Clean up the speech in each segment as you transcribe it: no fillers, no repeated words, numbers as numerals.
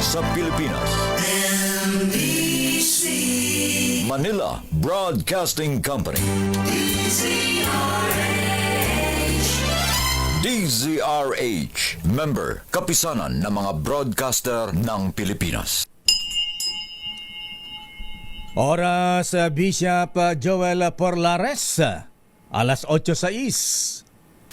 sa Pilipinas. NBC Manila Broadcasting Company. DZRH, member, kapisanan ng mga broadcaster ng Pilipinas. Oras, Bishop Joel Porlares, alas 8:06.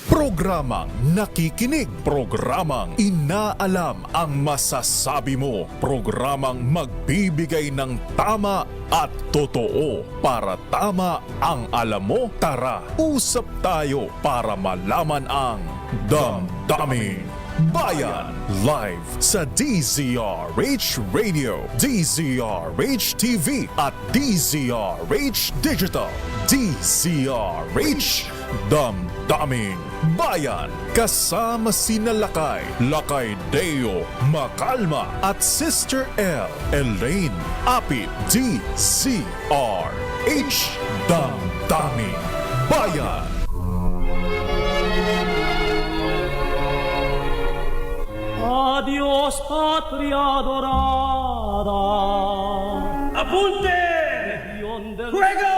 Programang nakikinig, programang inaalam ang masasabi mo, programang magbibigay ng tama at totoo. Para tama ang alam mo, tara, usap tayo para malaman ang Damdaming Bayan. Live sa DZRH Radio, DZRH TV at DZRH Digital. DZRH Damdaming Bayan. Kasama sina Lakay Deo, Makalma at Sister L, Elaine Apit. DZRH Damdaming Bayan. Adiós, patria dorada. Apunte! Fuego!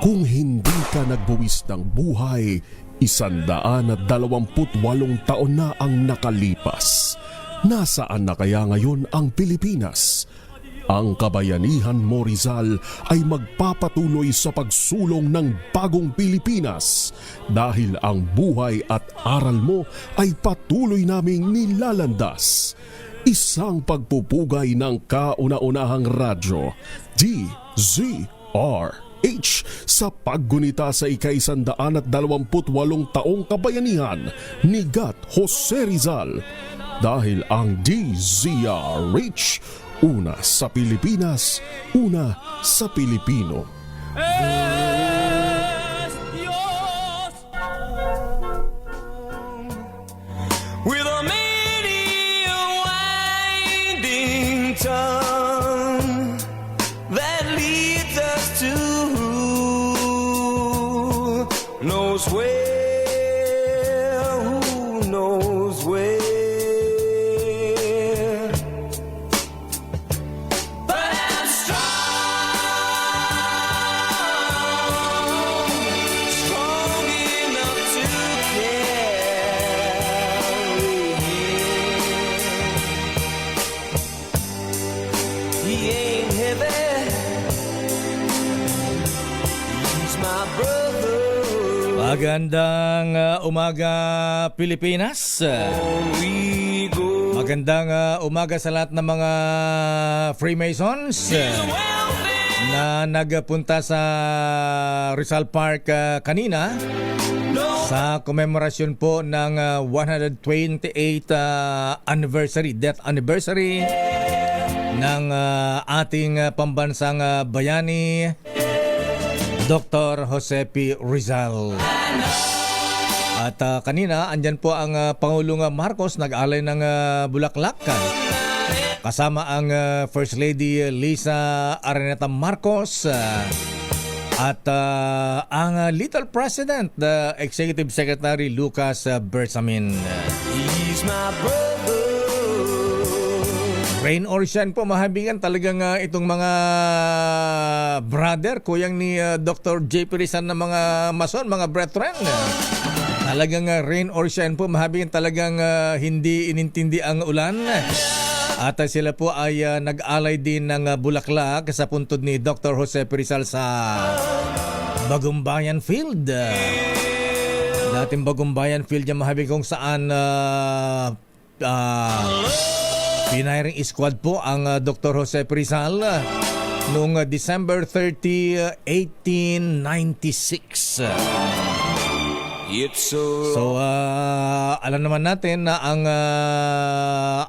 Kung hindi ka nagbuwis ng buhay, 128 taon na ang nakalipas. Nasaan na kaya ngayon ang Pilipinas? Ang kabayanihan mo, Rizal, ay magpapatuloy sa pagsulong ng bagong Pilipinas dahil ang buhay at aral mo ay patuloy naming nilalandas. Isang pagpupugay ng kauna-unahang radyo, DZRH, sa paggunita sa ika-128 taong kabayanihan ni Gat Jose Rizal. Dahil ang DZRH, una sa Pilipinas, una sa Pilipino. Es Dios. With a many winding tongue that leads us to who knows where, who knows where. Magandang umaga, Pilipinas. Magandang umaga sa lahat ng mga Freemasons na nagpunta sa Rizal Park kanina sa komemorasyon po ng 128th anniversary, death anniversary ng ating pambansang bayani, Dr. Jose P. Rizal. At kanina, andyan po ang Pangulong Marcos nag-alay ng bulaklak. Kasama ang First Lady Liza Araneta Marcos at ang Little President, the Executive Secretary Lucas Bersamin. He's my brother. Rain or shine po, mahabigan talagang itong mga brother, kuyang ni Dr. J.P. Rizal na mga mason, mga brethren. Talagang rain or shine po, mahabigan talagang hindi inintindi ang ulan. At sila po ay nag-alay din ng bulaklak sa puntod ni Dr. Jose P. Rizal sa Bagumbayan Field. Dating Bagumbayan Field yung mahabig kung saan pinahiring squad po ang Dr. Jose P. Rizal noong December 30, 1896. So, alam naman natin na ang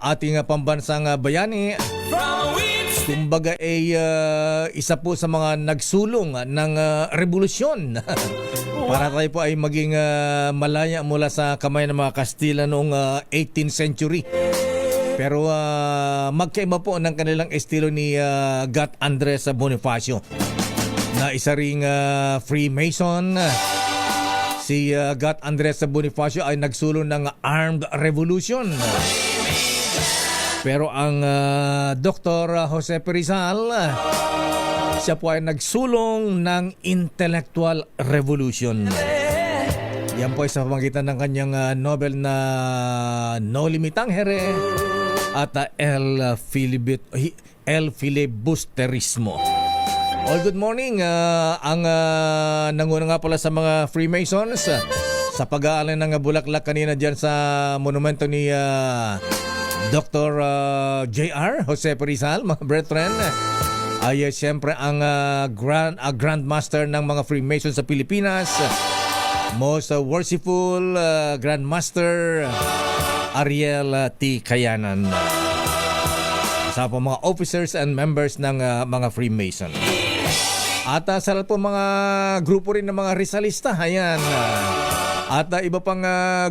ating pambansang bayani, kumbaga ay isa po sa mga nagsulong ng revolusyon para tayo po ay maging malaya mula sa kamay ng mga Kastila noong 18th century. Pero magkaiba po ng kanilang estilo ni Gat Andres Bonifacio na isa ring Freemason. Si Gat Andres Bonifacio ay nagsulong ng armed revolution. Pero ang Dr. Jose Rizal, siya po ay nagsulong ng intellectual revolution. Yan po ay sa pamagitan ng kanyang Nobel na No Limitangere at El Filibusterismo. All good morning. Ang nanguna nga pala sa mga Freemasons sa pag-aalay ng bulaklak kanina dyan sa monumento ni Dr. J.R. Jose Rizal, mga brethren, ay siyempre ang Grandmaster ng mga Freemasons sa Pilipinas, Most Worshipful Grandmaster Ariel T. Kayanan, sa po mga officers and members ng mga Freemason. At sa lahat po mga grupo rin ng mga Rizalista, ayan. At iba pang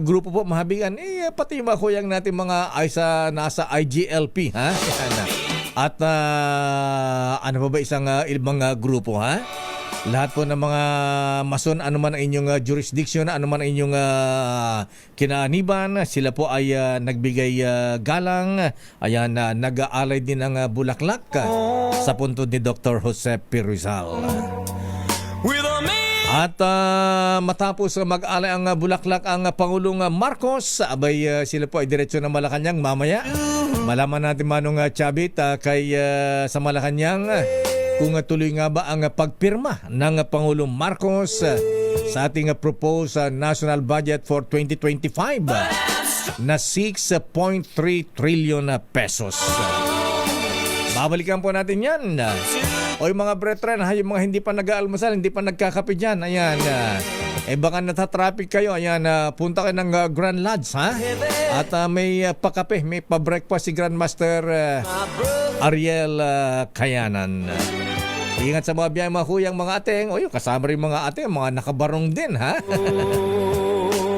grupo po mahabigan, pati yung mga kuyang natin mga nasa IGLP, ha? Ayan. At ano pa ba isang ibang grupo, ha? Lahat po ng mga mason, anuman ang inyong jurisdiction, anuman ang inyong kinaaniban, sila po ay nagbigay galang. Ayan, nag-aalay din ng bulaklak sa puntod ni Dr. Jose Rizal. At matapos mag-alay ang bulaklak ang Pangulong Marcos, abay sila po ay diretsyo ng Malacanang mamaya. Malaman natin manong Chavit kay sa Malacanang kung tuloy nga ba ang pagpirma ng Pangulong Marcos sa ating proposed national budget for 2025 na 6.3 trillion pesos. Babalikan po natin yan. O yung mga brethren, yung mga hindi pa nag-aalmusal, hindi pa nagkakape dyan, ayan. Baka natatraffic kayo, ayan, punta kayo ng Grand Lodge, ha? At may pakape, may pa-breakfast si Grandmaster Ariel Kayanan. Ingat sa mga biyay, mga kuyang, mga ateng. O yung kasama rin mga ateng, mga nakabarong din, ha?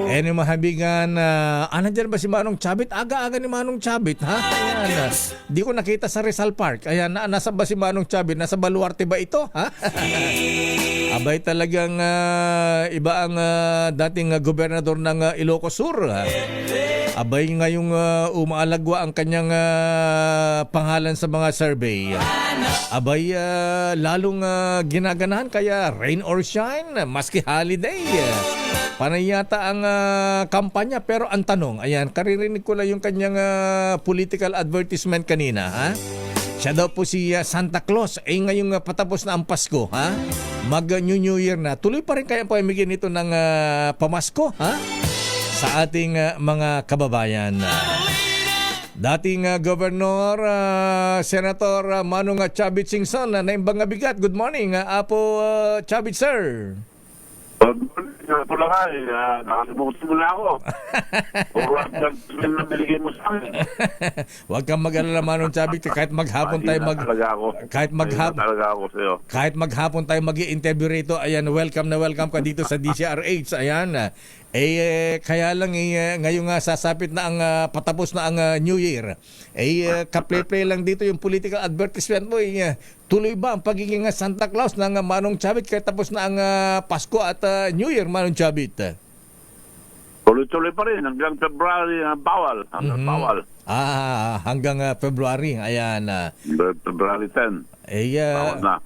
Yung mahabigan, dyan ba si Manong Chavit? Aga-aga ni Manong Chavit, ha? Ayan, di ko nakita sa Rizal Park. Ayan, nasa ba si Manong Chavit? Nasa Baluarte ba ito, ha? Abay talagang iba ang dating gobernador ng Ilocos Sur. Abay ngayong umaalagwa ang kanyang pangalan sa mga survey. Abay lalong ginaganahan, kaya rain or shine, maski holiday. Panay yata ang kampanya, pero ang tanong, ayan, karirinig ko lang yung kanyang political advertisement kanina, ha? Siya daw po si Santa Claus. Ngayong patapos na ang Pasko, ha? Mag-New Year na. Tuloy pa rin kaya pamigyan nito ng pamasko, ha? Sa ating mga kababayan. Dating Governor Senator Manong Chavit Singson na naimbang bigat. Good morning, Apo Chavit, sir. Ito lang nakalimutan mo na ako. Huwag na binigay mo sa akin. Huwag kang mag-alala, Manong Chavit, kahit maghapon tayo kahit maghapon tayo mag-i-interview rito, ayan, welcome ka dito sa DCRH, ayan. Kaya lang ngayong sasapit na ang patapos na ang New Year. Kaple-play lang dito yung political advertisement mo. Tuloy ba ang pagiging Santa Claus ng Manong Chavit kahit tapos na ang Pasko at New Year, Manong Chavit? Tuloy-tuloy pa rin hanggang February, bawal. Bawal. Hanggang February. Ayan. February 10. Bawal na.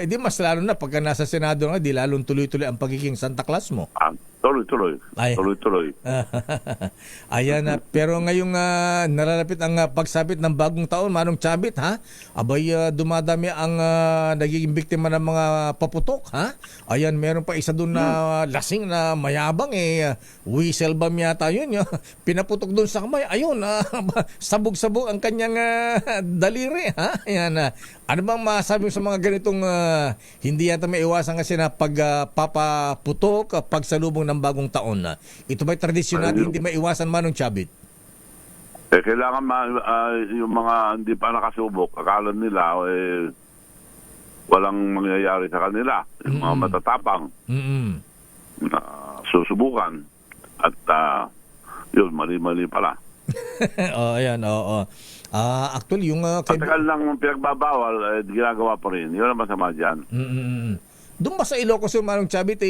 Di mas lalo na pagka nasa Senado nga, di lalong tuloy-tuloy ang pagiging Santa Claus mo. Tuloy-tuloy. Tuloy-tuloy. Ayan, pero ngayong nalalapit ang pagsapit ng bagong taon, Manong Chavit, ha? Abay, dumadami ang nagiging biktima ng mga paputok, ha? Ayan, meron pa isa doon na lasing na mayabang, whistle bomb yata yun. Pinaputok doon sa kamay, ayun, sabog-sabog ang kanyang daliri, ha? Ayan, ano bang masabi mo sa mga ganitong hindi yata may iwasan kasi na pagpapaputok, pagsalubong ng bagong taon? Ito ba'y tradisyon natin hindi may iwasan, Manong Chavit? Kailangan yung mga hindi pa nakasubok, akala nila walang mangyayari sa kanila. Yung mga matatapang na susubukan. At yun, mali-mali pala. Ayan, oo. Actually, yung patagal lang pinagbabawal, ginagawa pa rin. Yun ang masama dyan. Doon ba sa Ilocos, Manong Chavit,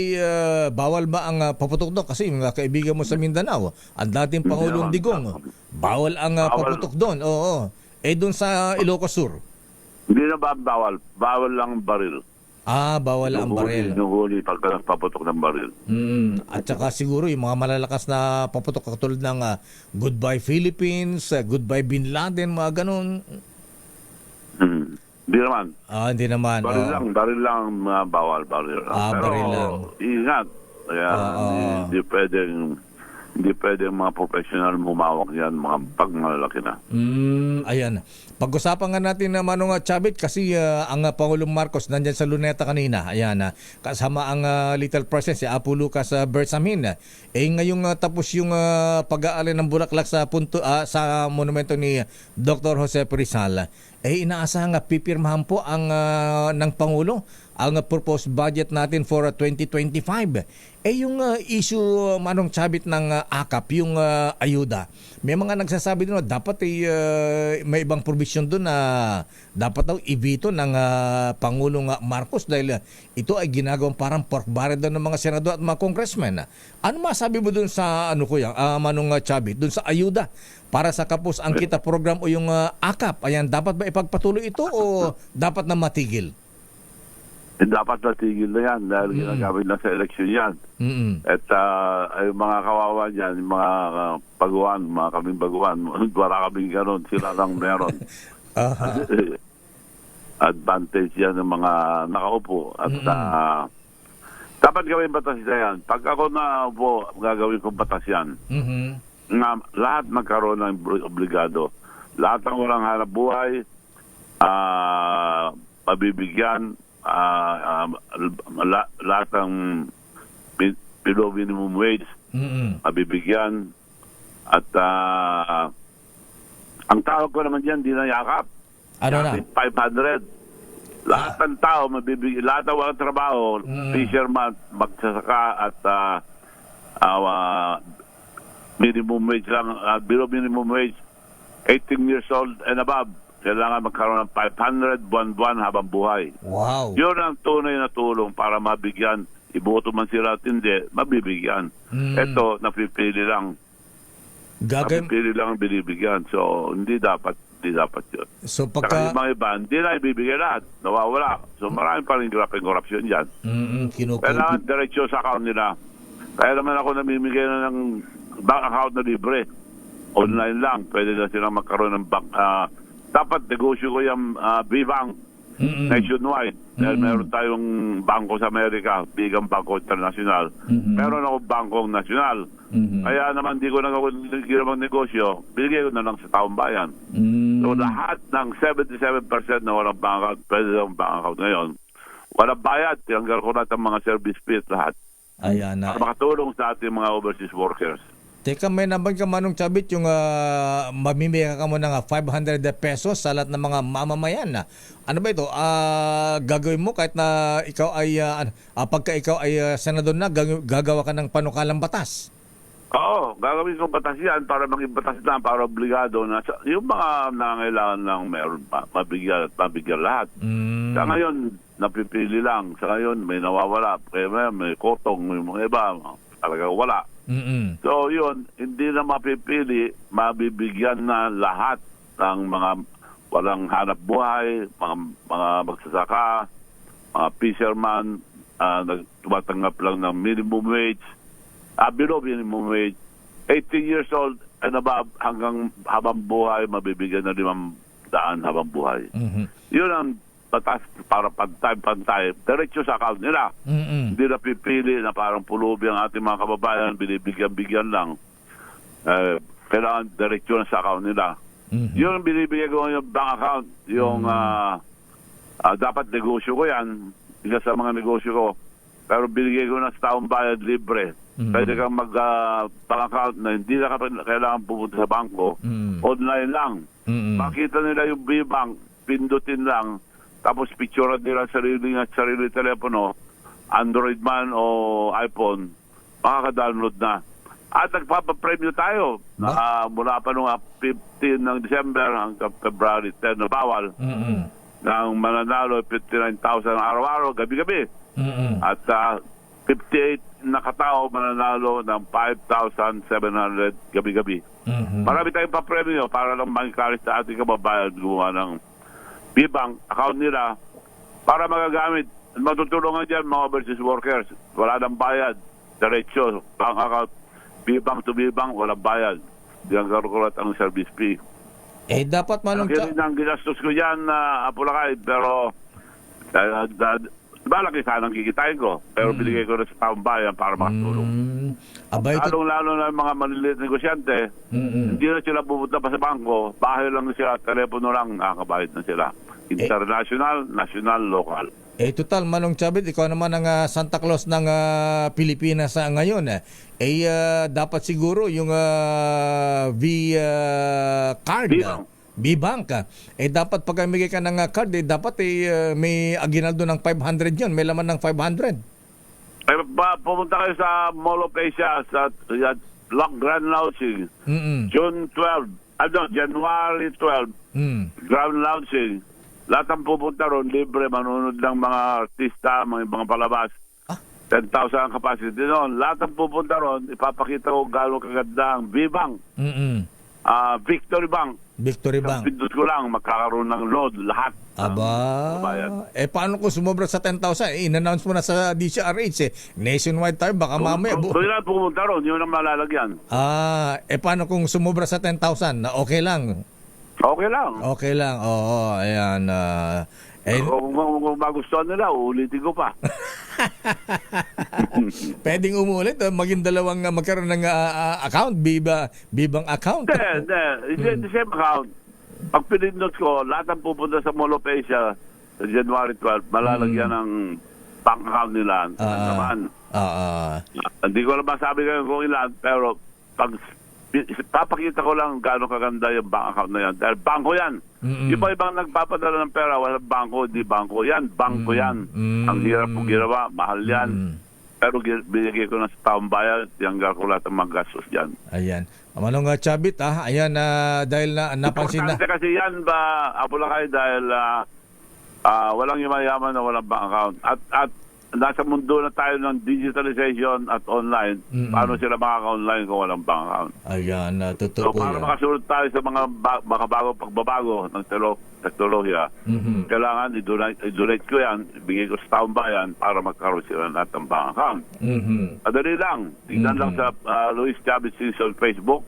bawal ba ang paputok doon? Kasi yung kaibigan mo sa Mindanao, ang dating Pangulong Digong, Bawal ang paputok doon. Oo. Doon sa Ilocos Sur. Hindi na ba bawal? Bawal lang ang baril. Bawal ang baril. Nuhuli pagka nagpaputok ng baril. At saka siguro yung mga malalakas na paputok katulad ng Goodbye Philippines, Goodbye Bin Laden, mga ganun. Hindi naman. Hindi naman. Baril lang bawal. Baril lang. Pero baril lang. ingat. Kaya hindi pwedeng mga professional humawak yan, mga pagmalalaki na. Ayan. Pag-usapan nga natin na Manong Chavit kasi ang Pangulong Marcos nandyan sa Luneta kanina. Ayan. Kasama ang Little President, si Apo Lucas Bersamin. Ngayong tapos yung pag-aali ng bulaklak sa sa monumento ni Dr. Jose Rizal. Inaasahan pipirmahan po ang ng Pangulo ang proposed budget natin for 2025. Yung issue, Manong Chavit, ng AKAP, yung ayuda. May mga nagsasabi doon na dapat may ibang provision doon na dapat daw ibito ng Pangulong Marcos dahil ito ay ginagawang parang pork barrel doon ng mga senador at mga congressmen. Ano masabi mo doon sa Manong Chavit, doon sa ayuda para sa Kapos ang Kita program o yung AKAP? Ayan, dapat ba ipagpatuloy ito o dapat na matigil? Dapat natigil na yan dahil ginagamit na sa eleksyon yan. At ay mga kawawa dyan, yung mga baguhan, mga kaming baguhan, wala kaming gano'n, sila lang meron. Advantage yan ng mga nakaupo. At dapat gawin batas yan. Pag ako na upo, gagawin kong batas yan. Na lahat magkaroon ng obligado. Lahat ng walang hanap buhay, mabibigyan, lahat ng below minimum wage mabibigyan at ang tawag ko naman dyan, di na yakap. Ano na? 500. Lahat ng tao mabibigyan, lahat ng walang trabaho, fisherman, magsasaka at minimum wage lang, below minimum wage, 18 years old and above, kailangan magkaroon ng 500 buwan-buwan habang buhay. Wow. Yun ang tunay na tulong para mabigyan. Iboto man sila at hindi, mabibigyan. Ito, napipili lang. Napipili lang ang binibigyan. So, hindi dapat yun. So, Saka yung mga iba, hindi na ibibigay lahat. Nawawala. So, marami pa rin korupsyon dyan. Kailangan diretsyo sa account nila. Kaya naman ako namimigay na ng bank account na libre. Online lang. Pwede na silang magkaroon ng bank. Dapat negosyo ko yung B-Bank nationwide. Dahil meron tayong bangko sa Amerika, bigang bangko international. Meron ako bangkong nasyonal. Kaya naman di ko nagawang negosyo, binigay ko na lang sa taong bayan. So lahat ng 77% na walang bank account, pwede lang bank account ngayon. Walang bayad, tiyanggal ko lahat ang mga service fees lahat. Ayan na. Para makatulong sa ating mga overseas workers. Teka, may naman ka Manong Chavit yung mamimigay ka mo ng 500 pesos sa lahat ng mga mamamayan. Ano ba ito? Gagawin mo kahit na ikaw ay, pagka ikaw ay senador na, gagawa ka ng panukalang batas? Oo, gagawin kong batas yan para maging batas na, para obligado na yung mga nangangailangan lang meron pa, mabigyan at mabigyan lahat. Sa ngayon, napipili lang. Sa ngayon, may nawawala. Kaya may kotong, may mga iba, talaga wala. So yun, hindi na mapipili, mabibigyan na lahat ng mga walang hanap buhay, mga magsasaka, mga fisherman, tumatanggap lang ng minimum wage, below minimum wage, 18 years old and above, hanggang habang buhay, mabibigyan na 500 habang buhay. Yun ang batas para pantay-pantay, diretso sa account nila. Hindi na pipili na parang pulubi ang ating mga kababayan, binibigyan-bigyan lang. Kailangan diretso na sa account nila. Yung binibigyan ko yung bank account, yung dapat negosyo ko yan, isa sa mga negosyo ko. Pero binigay ko na sa taong bayan libre. Pwede kang bank account na hindi na kailangan pupunta sa bangko, online lang. Makita nila yung B-Bank, pindutin lang, tapos picturean nila sarili telepono, Android man o iPhone, makaka-download na. At nagpapapremyo tayo mula pa noong 15 ng December hanggang February 10 na bawal. Nang mananalo 59,000 araw-araw, gabi-gabi. At 58 na katao mananalo ng 5,700 gabi-gabi. Marami tayong papremyo para lang mag-encourage sa ating kababayan gumawa ng B-Bank account nila para magagamit. Matutulungan dyan mga overseas workers. Wala nang bayad. Diretso, bank account, B-Bank to B-Bank, walang bayad. Diyan karukulat ang service fee. Dapat Manong Kaya rin ang ginastos ko dyan na Apulakay, pero malaki sanang kikitain ko. Pero binigay ko na sa taong bayan para makatulong. Abay, Lalong-lalo na yung mga maliliit negosyante, hindi na sila pupunta pa sa bangko, bahay lang sila, telepono lang, nakakabayad na sila. International, national, local. Total, Manong Chabit, ikaw naman ang Santa Claus ng Pilipinas ngayon. Dapat siguro yung card. B-Bank. Dapat pag amigay ka ng card, dapat may aginaldo ng 500 yun. May laman ng 500. Pumunta kayo sa Mall of Asia, sa Grand Launching, June 12, January 12, Grand Launching. Lahat ang pupunta ron, libre, manunod ng mga artista, mga palabas. 10,000 ang capacity noon. Lahat ang pupunta ron, ipapakita ko gano'ng kaganda ang B-Bank. Victory Bank. Victory Bank. Pindot ko lang, magkakaroon ng load, lahat. Aba, paano kung sumobra sa 10,000? In-announce mo na sa DCRH nationwide tayo, baka mamaya. Kailan pumunta ron, yun ang malalagyan. Paano kung sumobra sa 10,000? Na okay lang? Okay lang. Okay lang, oo, ayan. Kung magustuhan nila, uulitin ko pa. Pwedeng umulit, maging dalawang magkaroon ng account, Bibang account. Hindi, the same account. Pag pinindot ko, lahat ang pupunta sa Mall of Asia sa January 12, malalagyan ng bank account nila. Hindi ko lang masabi kayo kung ilan, pero pag papakita ko lang gaano kaganda yung bank account na yan. Dahil bangko yan. Yung pa ibang nagpapadala ng pera, wala bangko, di bangko yan. Bangko yan. Ang hirap kong ginawa, mahal yan. Pero binigay ko na sa taong bayan, tiyanggal ko lahat ang mga gastos dyan. Ayan. Manong Chabit, ayan, dahil napansin na. Importante kasi yan ba, Apulakay, dahil walang yumayaman na walang bank account. At nasa mundo na tayo ng digitalization at online. Paano sila makaka-online kung walang bank account? Ayan, totoo po para yan. makasunod tayo sa mga pagbabago ng teknolohiya, kailangan i-donate ko yan, ibigay ko sa taong bayan para magkaroon sila lahat ng bank account. Madali lang. Tingnan lang sa Luis Chavez Simpson Facebook.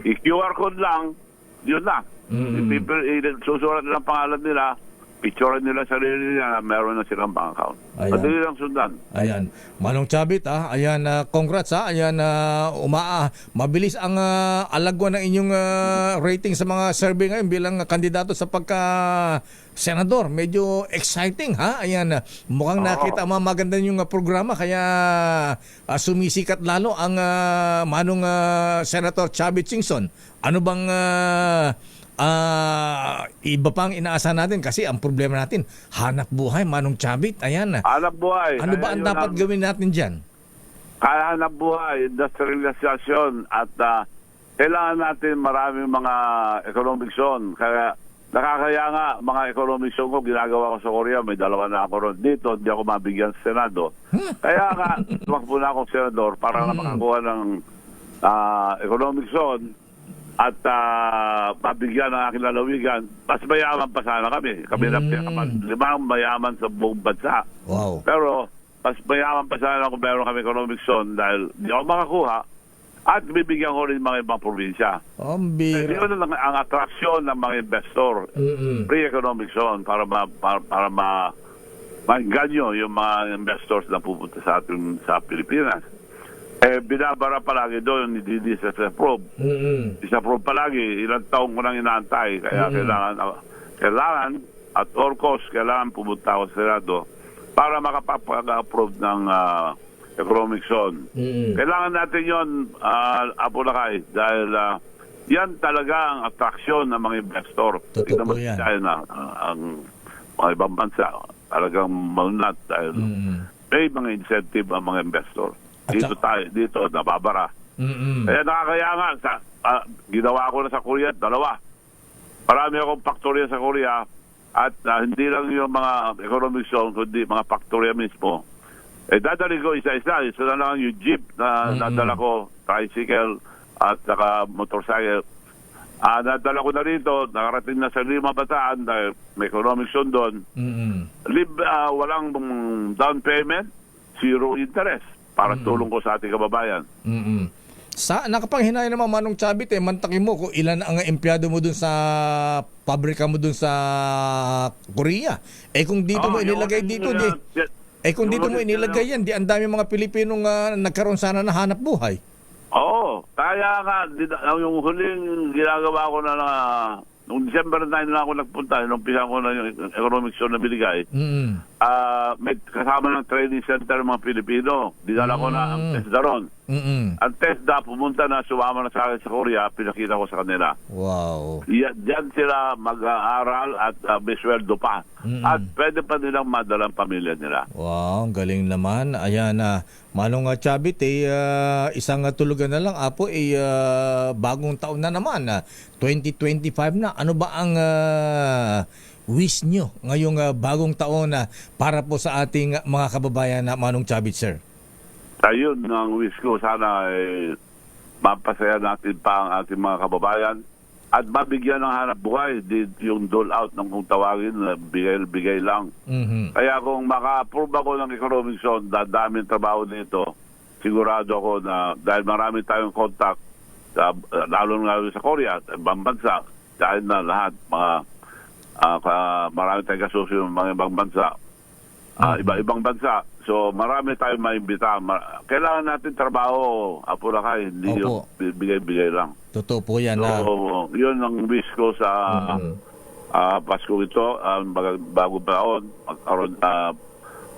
I-QR code lang, yun na. Susurat nilang pangalan nila, picture nila sarili nila, meron na silang bank account. Madali lang sundan. Ayan. Manong Chabit, ayan, congrats, ayan, mabilis ang alagwa ng inyong rating sa mga survey ngayon bilang kandidato sa pagka-senador. Medyo exciting, ayan, mukhang nakita maganda yung programa, kaya sumisikat lalo ang Manong Senator Chavit Singson. Ano bang iba pang inaasahan natin kasi ang problema natin, hanap buhay, Manong Chabit. Ayan. Hanap buhay. Ano ba ang dapat gawin natin dyan? Kaya hanap buhay, industrialization, at kailangan natin maraming mga economic zone. Kaya nakakaya nga, mga economic zone ko, ginagawa ko sa Korea, may dalawa na ako ron. Dito, hindi ako mabigyan sa Senado. Kaya nga, tumakbo na akong senador para na makakuha ng economic zone at mabigyan ng aking lalawigan. Mas mayaman pa sana kami. Kami na limang mayaman sa buong bansa. Wow. Pero mas mayaman pa sana kung meron kami economic zone dahil hindi ako makakuha at bibigyan ko rin mga ibang probinsya. Yun lang ang atraksyon ng mga investor. Pre-economic zone para maganyo yung mga investors na pupunta sa atin sa Pilipinas. Binabara palagi doon, hindi disapprove. Disapprove palagi, ilang taong ko nang inaantay. Kaya kailangan at all cost, kailangan pumunta ako sa Senado para makapag-approve ng economic zone. Kailangan natin yun, Apulakay, dahil yan talaga ang atraksyon ng mga investor. Totoo po yan. China, ang mga ibang bansa, talagang malunat dahil may mga incentive ang mga investor. Dito nababara. Kaya nakakaya nga, ginawa ko na sa Korea, dalawa. Marami akong faktorya sa Korea at hindi lang yung mga economic zone, kundi mga faktorya mismo. Dadali ko isa-isa. Isa na lang yung jeep na nadala ko, tricycle, at saka motorcycle. Nadala ko na rito, nakarating na sa 5 bataan dahil may economic zone doon. Walang down payment, 0 interest para tulong ko sa ating kababayan. Nakapanghinay naman Manong Chavit, mantakin mo kung ilan ang empleyado mo dun sa pabrika mo dun sa Korea. Kung dito mo inilagay dito, kung dito mo inilagay yan, di ang dami mga Pilipinong nagkaroon sana na hanap buhay. Oo, kaya nga, yung huling ginagawa ko na noong December 9 na ako nagpunta, nung pisa ko na yung economic zone na binigay, may kasama ng training center ng mga Pilipino. Dinala ko na ang TESDA ron. Ang TESDA, pumunta na, sumama na sa akin sa Korea, pinakita ko sa kanila. Wow. Diyan sila mag-aaral at may sweldo pa. At pwede pa nilang madalang pamilya nila. Wow, ang galing naman. Ayan na. Manong Chavit, isang tulugan na lang, Apo, bagong taon na naman. 2025 na. Ano ba ang wish nyo ngayong bagong taon para po sa ating mga kababayan na Manong Chavit, sir? Ayun, ang wish ko, sana mapasaya natin pa ang ating mga kababayan at mabigyan ng hanap buhay. Yung dole out ng kung tawagin, bigay lang. Kaya kung maka-approve ako ng economic zone, dadaming trabaho nito, sigurado ako na dahil marami tayong contact, lalo nga sa Korea, ibang bansa, dahil na lahat, marami tayong kasusyo ng mga ibang bansa, iba-ibang bansa. So marami tayong maimbita. Kailangan natin trabaho, Apuracay, hindi yung bigay-bigay lang. Totoo po yan. So, yun ang wish ko sa Pasko ito, bago taon,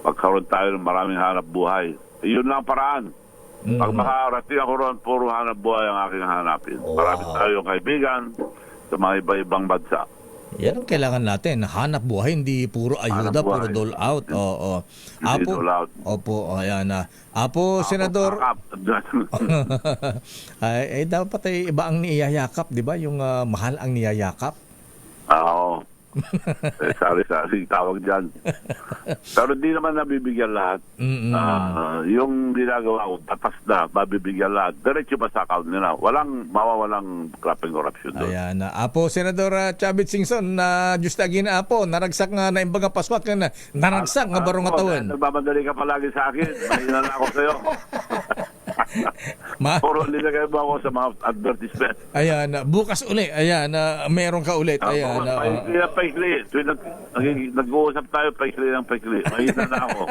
magkaroon tayo ng maraming hanap buhay. Yun lang ang paraan. Pag makarating ako ron, puro hanap buhay ang aking hanapin. Marami tayong kaibigan sa mga iba-ibang bansa. Yan ang kailangan natin. Hanap buhay, hindi puro ayuda, puro dole out. Oo. Hindi Apo, dole out. opo, ayan na. Apo, Senador, dapat iba ang niyayakap, di ba? Yung mahal ang niyayakap. Oo. Sari-sari tawag dyan. Pero hindi naman nabibigyan lahat. Yung ginagawa ko, tatas na, mabibigyan lahat. Diretso pa sa account nila. Mawawalang corruption doon. Ayan na. Apo, Senador Chavit Singson, na just again, Apo, naragsak nga na imbang paswak na naragsak nga barong atawan. Nagmamadali ka palagi sa akin. Mahina na ako sa'yo. Puro nilagay mo ako sa mga advertisement. Ayan, bukas uli. Ayan, meron ka ulit. Ayan. Paikli. Nag-uusap tayo, paikli ng paikli. Mahina na ako.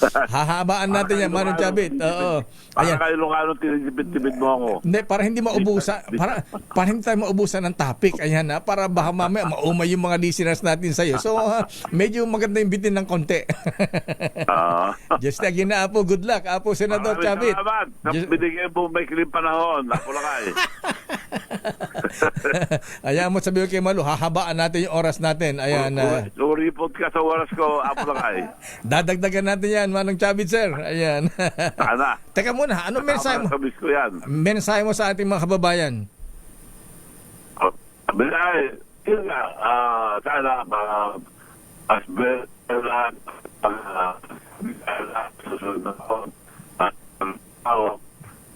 Hahabaan natin yan, Manong Chavit. Oo. Para kayo Ilocano, tinitipid-tipid mo ako. Hindi, para hindi maubusan. Para hindi tayo maubusan ng topic. Ayan na. Para baka mamaya maumay yung mga listeners natin sa'yo. So, medyo maganda yung bitin ng konti. Just again na, Apo. Good luck, Apo, Senador Chavit. Salamat. Binigay po may kiling panahon. Apuracay. Ayan mo, sabi ko kay Malu, hahabaan natin yung oras natin. Ayan. Report ka sa oras ko, Apuracay. Dadagdagan natin yan, Manong Chavit, sir. Ayan. Sana. Teka muna, anong mensahe mo? Sabis ko yan. Mensahe mo sa ating mga kababayan? Yun nga, sana lahat susunod na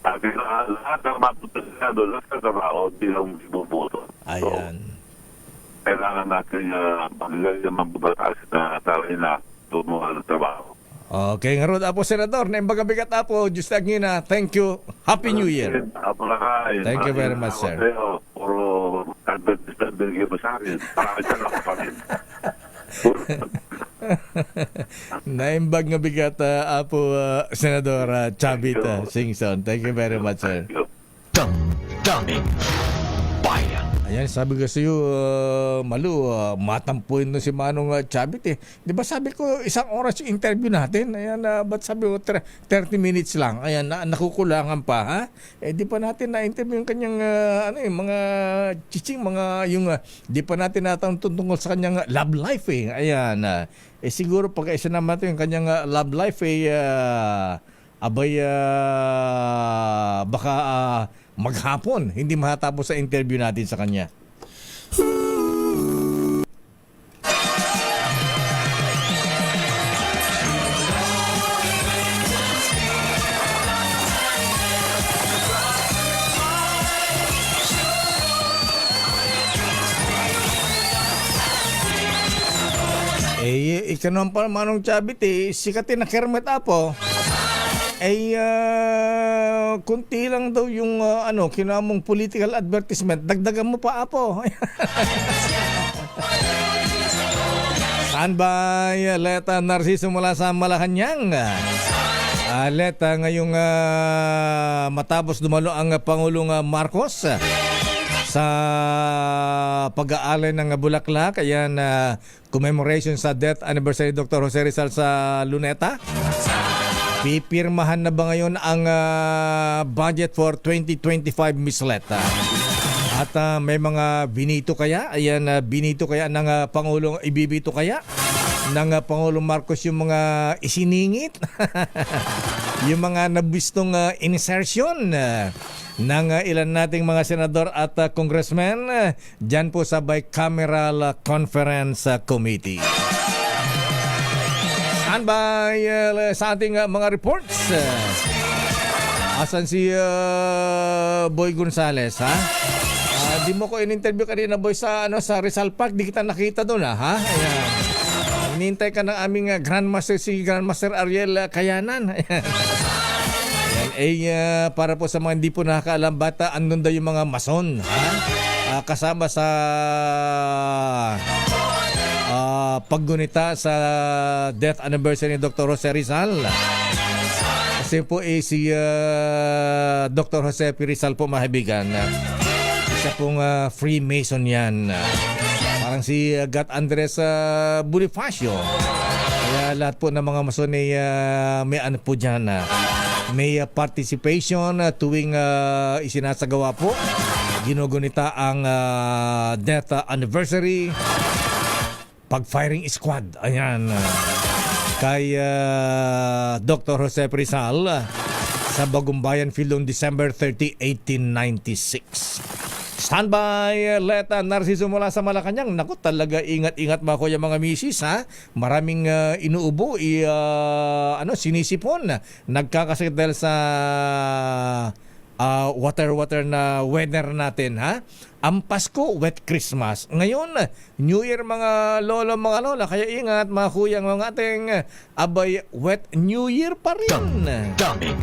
lahat ng maputasya doon, lahat ng trabaho, hindi lang sinubuto. Ayan. Kailangan natin magaling na mabubatas na taray na tumuha ng trabaho. Okay, nga Rod, Apo, Senador, na imbaga bigat, Apo, just again na, thank you. Happy New Year. Thank you very much, sir. Puro advertisement binigay mo sa akin. Maraming salamat pa rin. Naimbag nga bigat, Apo, Senador Chavit Singson. Thank you very much, sir. Damdamin Bayan. Ayan, sabi ko sa iyo, Malu, matampuin na si Manong Chavit eh. Di ba sabi ko, isang oras yung interview natin? Ayan, ba't sabi ko 30 minutes lang? Ayan, nakukulangan pa, ha? Di pa natin na-interview yung kanyang, mga chiching, di pa natin natungtungkol sa kanyang love life eh. Ayan, siguro pag isa naman ito yung kanyang love life eh, baka maghapon, hindi matatapos sa interview natin sa kanya. ikanon pa manong chabit sikatin na Kermit Apo. Kunti lang daw yung kinamong political advertisement. Dagdagan mo pa, Apo. Standby, Leta Narciso mula sa Malacanang. Leta, ngayong matapos dumalo ang Pangulong Marcos sa pag-aalay ng Bulaklak, ayan, commemoration sa death anniversary Dr. Jose Rizal sa Luneta. Pipirmahan na ba ngayon ang budget for 2025, Miss Leta? At may mga binito kaya? Ayan, binito kaya ng Pangulong, ibibito kaya ng Pangulong Marcos yung mga isiningit? Yung mga nabistong insertion ng ilan nating mga senador at congressmen dyan po sa Bicameral Conference Committee. Standby sa ating mga reports. Asan si Boy Gonzales, ha? Di mo ko in-interview kanina, Boy, sa Rizal Park. Di kita nakita doon, ha? Ayan. Hinintay ka ng aming Grandmaster, si Grandmaster Ariel Kayanan. Ayan. Para po sa mga hindi po nakakaalam, bata, andun daw yung mga mason, ha? Kasama sa paggunita sa death anniversary ni Dr. Jose Rizal. Kasi po si Dr. Jose P. Rizal po, mahibigan. Isa pong Freemason yan. Parang si Gat Andres Bonifacio. Kaya lahat po ng mga mason ay may ano po dyan. May participation tuwing isinasagawa po. Ginugunita ang death anniversary. Pag-firing squad, ayan, kay Dr. Jose Rizal sa Bagumbayan Field on December 30, 1896. Standby, Leta Narciso mula sa Malacanang. Naku, talaga ingat-ingat mga kuya, mga misis, ha? Maraming inuubo, sinisipon. Nagkakasakit dahil sa water na weather natin, ha? Ang Pasko, wet Christmas. Ngayon, New Year mga lolo, mga lola. Kaya ingat mga kuyang, mga ating abay, wet New Year pa rin. Daming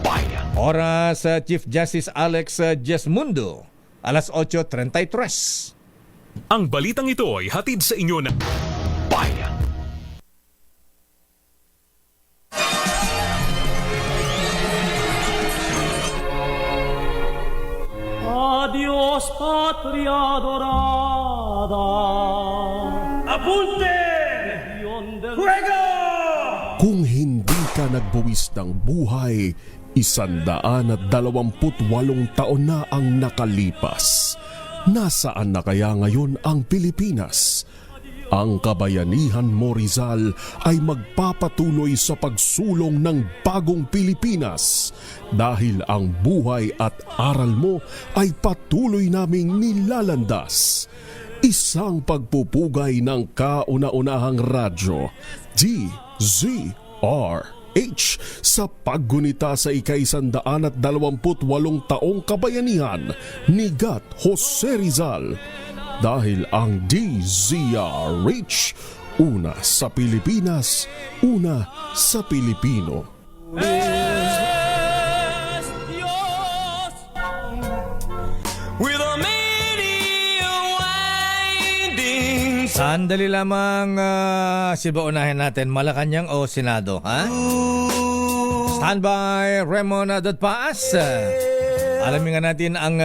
bayan. Oras, Chief Justice Alex Jesmundo, alas 8:33. Ang balitang ito ay hatid sa inyo na Bayan. Adiós, patria dorada. ¡Apunte! ¡Fuego! Kung hindi ka nagbuwis ng buhay, 128 taon na ang nakalipas. Nasaan na kaya ngayon ang Pilipinas? Ang kabayanihan mo, Rizal, ay magpapatuloy sa pagsulong ng bagong Pilipinas dahil ang buhay at aral mo ay patuloy naming nilalandas. Isang pagpupugay ng kauna-unahang radyo, DZRH, sa paggunita sa ika-128 taong kabayanihan ni Gat Jose Rizal. Dahil ang DZRH, una sa Pilipinas, una sa Pilipino. With a many windings. Sandali lamang, siba unahin natin, Malacanang o Senado, ha? Standby, Raymond Dodpaas. Alamin nga natin ang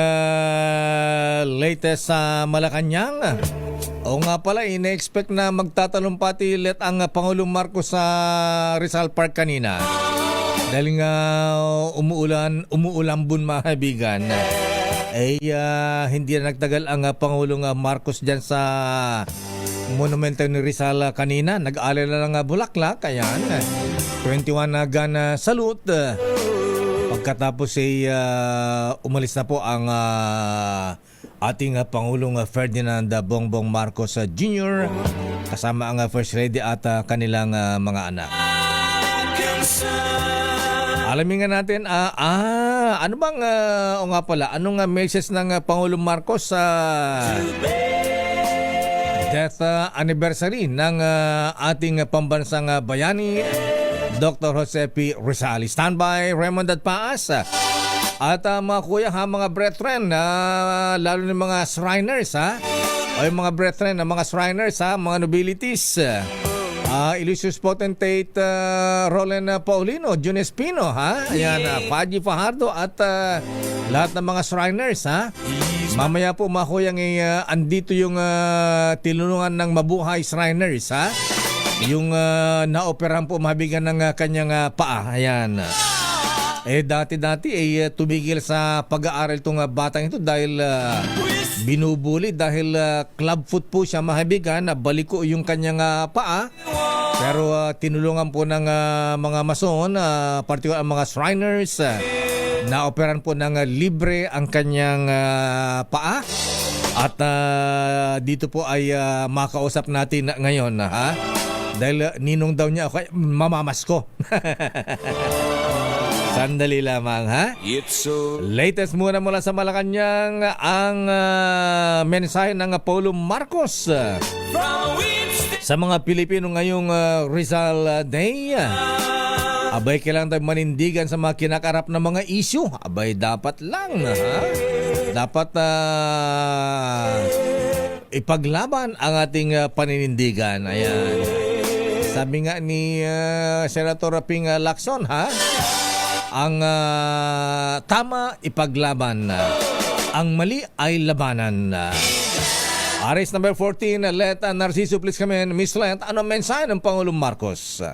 latest sa Malacanang. O nga pala, ina-expect na magtatalumpati ulit ang Pangulong Marcos sa Rizal Park kanina. Dahil nga umuulambon, mga kaibigan. Hindi na nagtagal ang Pangulong Marcos dyan sa monumento ni Rizal kanina. Nag-alala lang bulaklak, ayan. 21 na gun salute. Pagkatapos umalis na po ang ating Pangulong Ferdinand Bongbong Marcos Jr. kasama ang First Lady at kanilang mga anak. Alamin nga natin, ano bang, anong message ng Pangulong Marcos sa death anniversary ng ating pambansang bayani, Dr. Jose P. Rizal. Standby, Raymond at Paas. At mga kuya ha, mga brethren, lalo ng mga Shriners ha, o yung mga brethren, mga Shriners ha, mga nobilities, Illustrious Potentate Roland Paulino, Jun Espino ha, ayan, Faji Fajardo at lahat ng mga Shriners ha. Mamaya po mga kuyang andito yung tinulungan ng Mabuhay Shriners ha, yung naoperahan po mabigan ng kanyang paa, ayan. Dati-dati tumigil sa pag-aaral itong batang ito dahil binubuli dahil club foot po siya mahabigan, baliko yung kanyang paa. Pero tinulungan po ng mga mason, partikular ang mga Shriners, na operan po ng libre ang kanyang paa. At dito po ay makausap natin ngayon ha. Dahil ninong daw niya ako, mamamas ko. Sandali lamang ha. Latest muna mula sa Malacanang ang mensahe ng Pangulong Marcos sa mga Pilipino ngayong Rizal Day. Abay, kailangan tayo manindigan sa mga kinakarap na mga issue. Abay, dapat lang ha. Dapat ipaglaban ang ating paninindigan. Ayan. Sabi nga ni Senator Ping Lacson ha, ang tama ipaglaban, ang mali ay labanan. Aris number 14, Let Narciso please come in. Miss Let, ano mensahe ng Pangulong Marcos?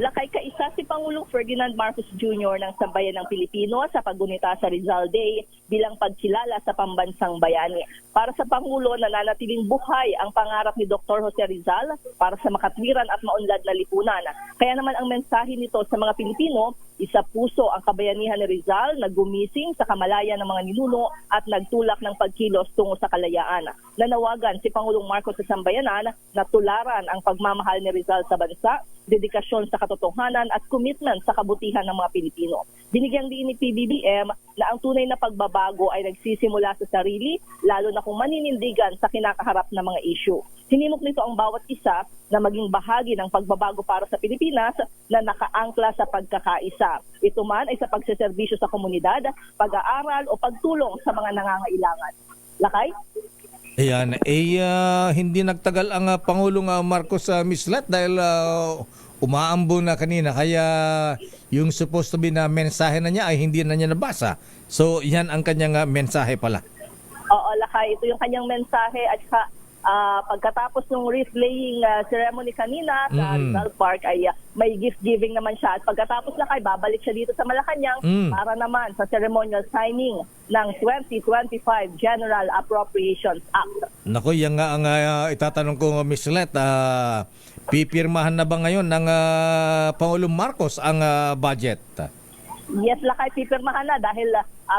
Lakay kaisa si Pangulong Ferdinand Marcos Jr. ng Sambayan ng Pilipino sa paggunita sa Rizal Day bilang pagkilala sa pambansang bayani. Para sa Pangulo, nananatiling buhay ang pangarap ni Dr. Jose Rizal para sa makatwiran at maunlad na lipunan. Kaya naman ang mensahe nito sa mga Pilipino, isa puso ang kabayanihan ni Rizal na gumising sa kamalayan ng mga ninuno at nagtulak ng pagkilos tungo sa kalayaan. Nanawagan si Pangulong Marcos sa sambayanan na tularan ang pagmamahal ni Rizal sa bansa, dedikasyon sa katotohanan at commitment sa kabutihan ng mga Pilipino. Binigyang diin ni PBBM na ang tunay na pagbabago ay nagsisimula sa sarili, lalo na kung maninindigan sa kinakaharap na mga issue. Hinimok nito ang bawat isa na maging bahagi ng pagbabago para sa Pilipinas na nakaangkla sa pagkakaisa. Ito man ay sa pagseserbisyo sa komunidad, pag-aaral o pagtulong sa mga nangangailangan. Lakay? Ayan, hindi nagtagal ang Pangulong Marcos Mislet dahil umaambo na kanina, kaya yung supposed to be na mensahe na niya ay hindi na niya nabasa. So yan ang kanyang mensahe pala. Oo, Lakay, ito yung kanyang mensahe at pagkatapos ng wreath-laying ceremony kanina sa Rizal Park ay may gift-giving naman siya. At pagkatapos Lakay, babalik siya dito sa Malacanang para naman sa ceremonial signing ng 2025 General Appropriations Act. Naku, yan nga ang itatanong ko, Miss Let. Pipirmahan na ba ngayon ng Pangulong Marcos ang budget? Yes, Lakay, pipirmahan na dahil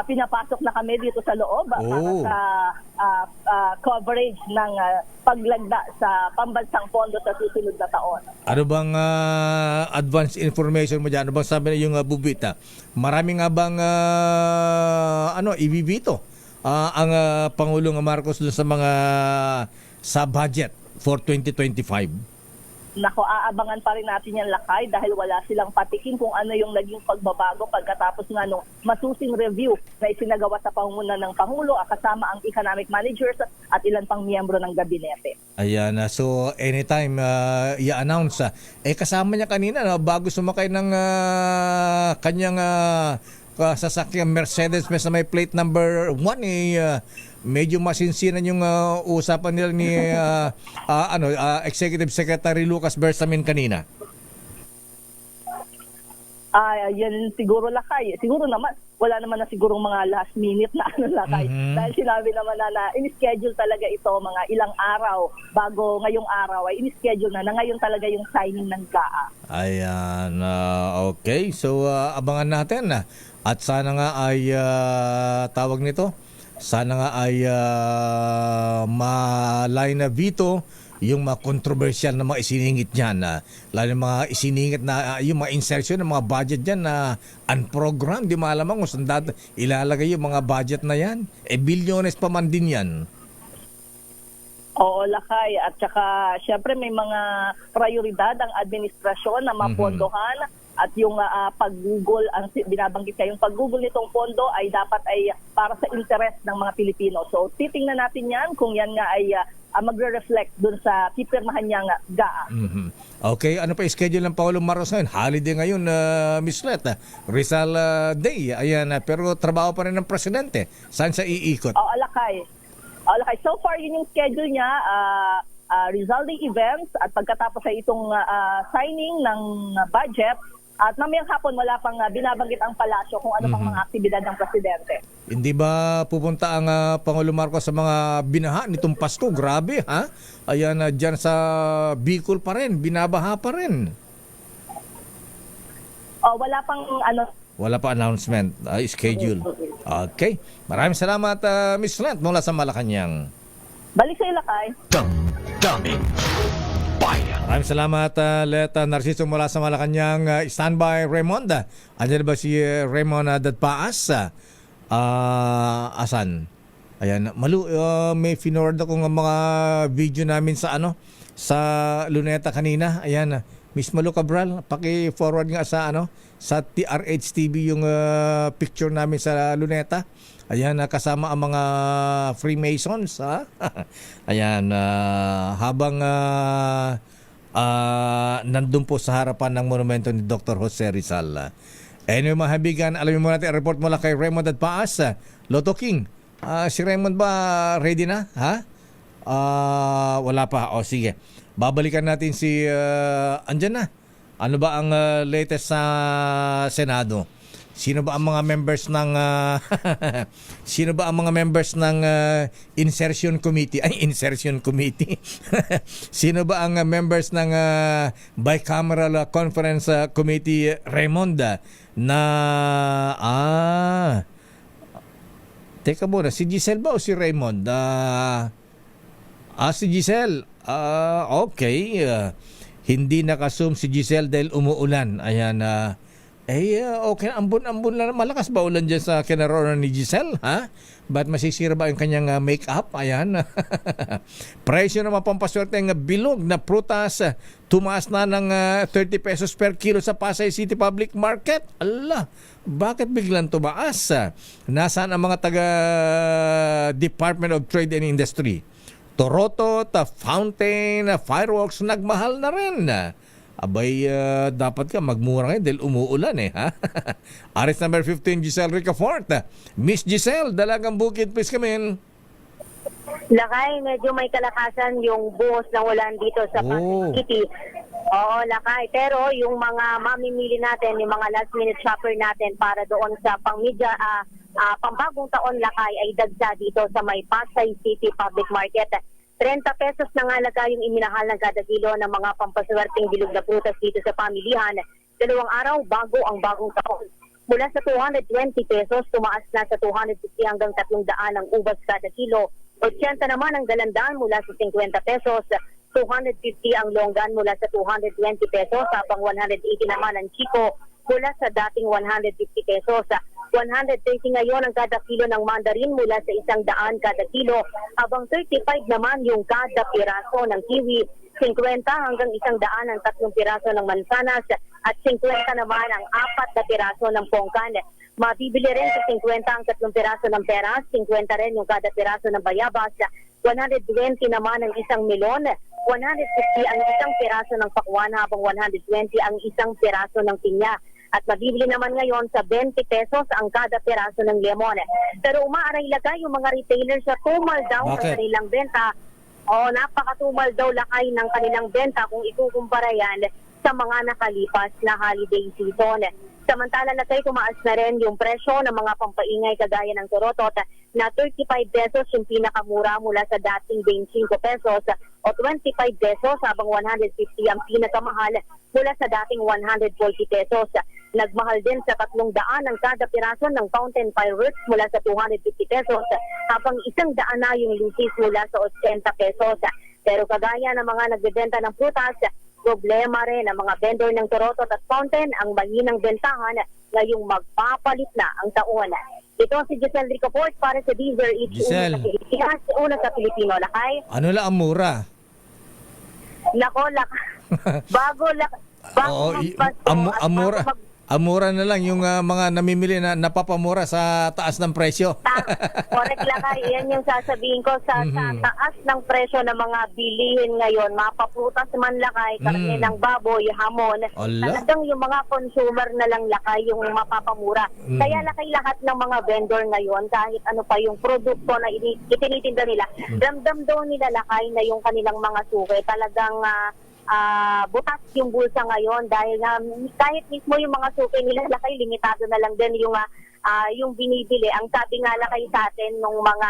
pinapasok na kami dito sa loob para sa coverage ng paglagda sa pambansang pondo sa susunod na taon. Ano bang advance information mo dyan? Ano bang sabi na yung bubita? Marami nga bang ibibito ang Pangulong Marcos dun sa mga sa budget for 2025? Nako, aabangan pa rin natin yan, Lakay, dahil wala silang patikin kung ano yung naging pagbabago pagkatapos nga nung masusing review na isinagawa sa pangunguna ng Pangulo kasama ang economic managers at ilan pang miyembro ng gabinete. Ayan, so anytime i-announce. Kasama niya kanina bago sumakay ng kanyang sasakyan Mercedes na may plate number 1 medyo masinsinan yung usapan nila ni Executive Secretary Lucas Bersamin kanina. Yan siguro, Lakay. Siguro naman, wala naman na sigurong mga last minute na Lakay. Dahil sinabi naman na in-schedule talaga ito mga ilang araw bago ngayong araw ay in-schedule na ngayon talaga yung signing ng GAA. Ayan, okay. So abangan natin at sana nga ay tawag nito. Sana nga ay malay na veto yung mga controversial na mga isiningit dyan. Lalo yung mga isiningit na yung mga insertion ng mga budget dyan na unprogrammed. Di malamang kung saan ilalagay yung mga budget na yan. Bilyones pa man din yan. Oo, lakay. At saka, syempre may mga prioridad ang administrasyon na mapondohan. At yung paggugol, ang binabanggit kayo, yung paggugol nitong pondo ay dapat ay para sa interest ng mga Pilipino. So, titingnan natin yan kung yan nga ay magre-reflect dun sa pipirmahan niyang GAA. Okay, ano pa schedule ng Pangulong Marcos ngayon? Holiday ngayon, Miss Let. Rizal Day, ayan, pero trabaho pa rin ng presidente. Saan siya iikot? Oo, lakay. So far, yun yung schedule niya. Rizal Day events at pagkatapos ay itong signing ng budget. At mamayang hapon wala pang binabanggit ang palasyo kung ano pang mga aktibidad ng presidente. Hindi ba pupunta ang Pangulong Marcos sa mga binaha nitong Pasko? Grabe, ha? Ayan, dyan sa Bicol pa rin, binabaha pa rin. Wala pang Wala pa announcement, schedule. Okay. Maraming salamat, Miss Lent, mula sa Malacanang. balik sa Ilakay. Damdamin bayan. Maraming salamat, Let Narciso mula sa Malacanang. Standby, Raymond. Andiyan ba si Raymond Dadpaas? Asan? Ayan, may finorward akong mga video namin sa sa Luneta kanina. Ayan, Miss Malu Cabral, paki-forward nga sa TRH TV yung picture namin sa Luneta. Ayan, kasama ang mga Freemasons, ha? Ayan, habang nandun po sa harapan ng monumento ni Dr. Jose Rizal. Anyway, mga habigan, alamin mo natin ang report mula kay Raymond Dadpaas. Lotto King, si Raymond ba ready na? Ha? Wala pa. O sige, babalikan natin si andyan na. Ano ba ang latest sa Senado? Sino ba ang mga members ng insertion committee? Insertion committee. Sino ba ang members ng bicameral conference committee, Raymond, na teka muna, si Giselle ba o si Raymond? Si Giselle. Okay. Hindi nakasum si Giselle dahil umuulan. Ayan, okay, ambon-ambon lang. Malakas ba ulan dyan sa kinaroonan ni Giselle, ha? Ba't masisira ba yung kanyang make-up? Ayan. Presyo ng pampaswerte ng bilog na prutas, tumaas na ng 30 pesos per kilo sa Pasay City Public Market. Ala, bakit biglang tumaas? Nasaan ang mga taga Department of Trade and Industry? Toroto, Fountain, Fireworks, nagmahal na rin. Abay, dapat ka magmura ngayon dahil umuulan ha? Aris number 15, Giselle Ricafort. Miss Giselle, Dalagang Bukid, please come in. Lakay, medyo may kalakasan yung buhos ng ulan dito sa Pasay City. Oo, Lakay. Pero yung mga mamimili natin, yung mga last minute shopper natin para doon sa pambagong taon, Lakay, ay dagsa dito sa may Pasay City Public Market. 30 pesos na nga laga yung iminahal ng kada kilo ng mga pampaswerteng bilog na prutas dito sa pamilihan. 2 araw bago ang bagong taon. Mula sa 220 pesos, tumaas na sa 250 hanggang 300 ang ubas kada kilo. 80 naman ang dalandan mula sa 50 pesos. 250 ang longgan mula sa 220 pesos, habang 180 naman ang chiko mula sa dating 150 pesos. 130 ngayon ang kada kilo ng mandarin mula sa 100 kada kilo, habang 35 naman yung kada piraso ng kiwi. 50 hanggang 100 ang 3 piraso ng mansanas at 50 naman ang 4 na piraso ng pongkan. Mabibili rin sa 50 ang 3 piraso ng peras, 50 rin yung kada piraso ng bayabas, 120 naman ang isang melon, 150 ang isang piraso ng pakwan, habang 120 ang isang piraso ng pinya. At mabibili naman ngayon sa 20 pesos ang kada piraso ng lemon. Pero umaaray lagay yung mga retailer sa tumal daw ng kanilang benta. Napakatumal daw lakay ng kanilang benta kung ikukumpara yan sa mga nakalipas na holiday season. Samantala na tayo, tumaas na rin yung presyo ng mga pampaingay kagaya ng torotot na 35 pesos yung pinakamura mula sa dating 25 pesos o 25 pesos, habang 150 ang pinakamahal mula sa dating 140 pesos. Nagmahal din sa 300 ang kada piraso ng fountain fireworks mula sa 250 pesos, habang 100 na yung lucis mula sa 80 pesos. Pero kagaya ng mga nagbebenta ng prutas, problema rin ang mga vendor ng torotot at fountain ang mahinang bentahan ngayong magpapalit na ang taon. Ito si Giselle Ricaport para sa Deezer. Giselle. Una sa Pilipino. Lakay? Ano lang ang mura? Nako, bago Oo, magpasko at amura. bago Amura na lang yung mga namimili na napapamura sa taas ng presyo. Correct, Lakay. Yan yung sasabihin ko sa taas ng presyo ng mga bilihin ngayon. Mapaprutas man, Lakay, karne ng baboy, hamon. Ala. Talagang yung mga consumer na lang, Lakay, yung mapapamura. Kaya, Lakay, lahat ng mga vendor ngayon, kahit ano pa yung produkto na itinitinda nila, ramdam daw nila, Lakay, na yung kanilang mga suki talagang butas yung bulsa ngayon dahil kahit mismo yung mga suki nila, Lakay, limitado na lang din yung binibili. Ang sabi nga, Lakay, sa atin nung mga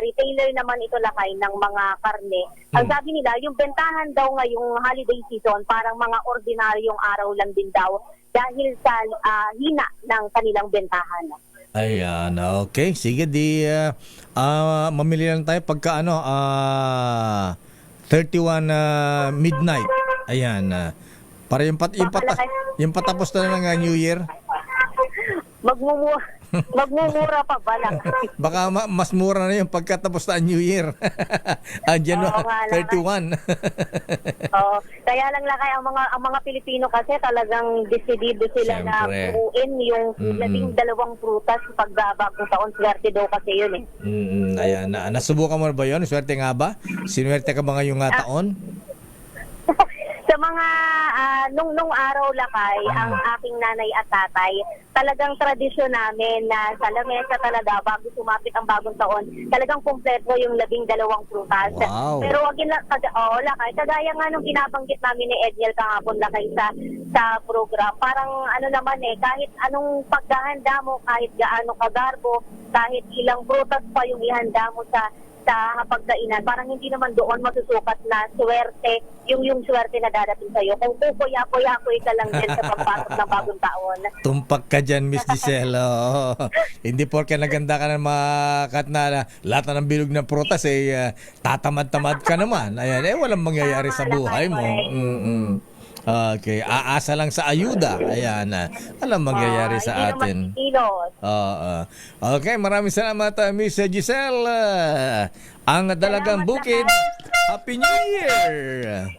retailer naman ito, Lakay, ng mga karne, ang sabi nila, yung bentahan daw ngayong holiday season parang mga ordinaryong araw lang din daw dahil sa hina ng kanilang bentahan. Ayan, okay. Sige, mamili lang tayo pagka 31 midnight. Ayan. Para yung patapos na ng New Year. Magmumura pa ba lang? Baka mas mura na yung pagkatapos na New Year. January 31. Kaya lang, Lakay, ang mga Pilipino kasi talagang desidido sila na Siyempre. buuin yung 12 prutas pagbabagong taon. Swerte daw kasi yun eh. Ayan, nasubukan mo na ba yun? Swerte nga ba? Sinuwerte ka ba ngayong taon? Sa mga nung araw, Lakay, ang aking nanay at tatay, talagang tradisyon namin na sa lamesa talaga bago sumapit ang bagong taon, talagang kumpleto yung 12 prutas. Wow. Pero wag Lakay, kagaya nga nung binabanggit namin ni Edniel kahapon, Lakay, sa program, parang naman kahit anong paghahanda mo, kahit gaano kagarbo, kahit ilang prutas pa yung ihanda mo sa hapagkainan, parang hindi naman doon masusukat na swerte, yung swerte na dadating sa'yo. Kung kukuya-kuya-kuya ka lang din sa pagpasok ng bagong taon. Tumpak ka dyan, Miss Giselle. Hindi porke naganda ka na makat na lahat na ng bilog ng prutas, tatamad-tamad ka naman. Ayan, walang mangyayari sa buhay mo. Okay, aasa lang sa ayuda. Ayan, alam mangyayari sa atin. Okay, maraming salamat, Miss Giselle. Ang Dalagang Bukid, Happy New Year!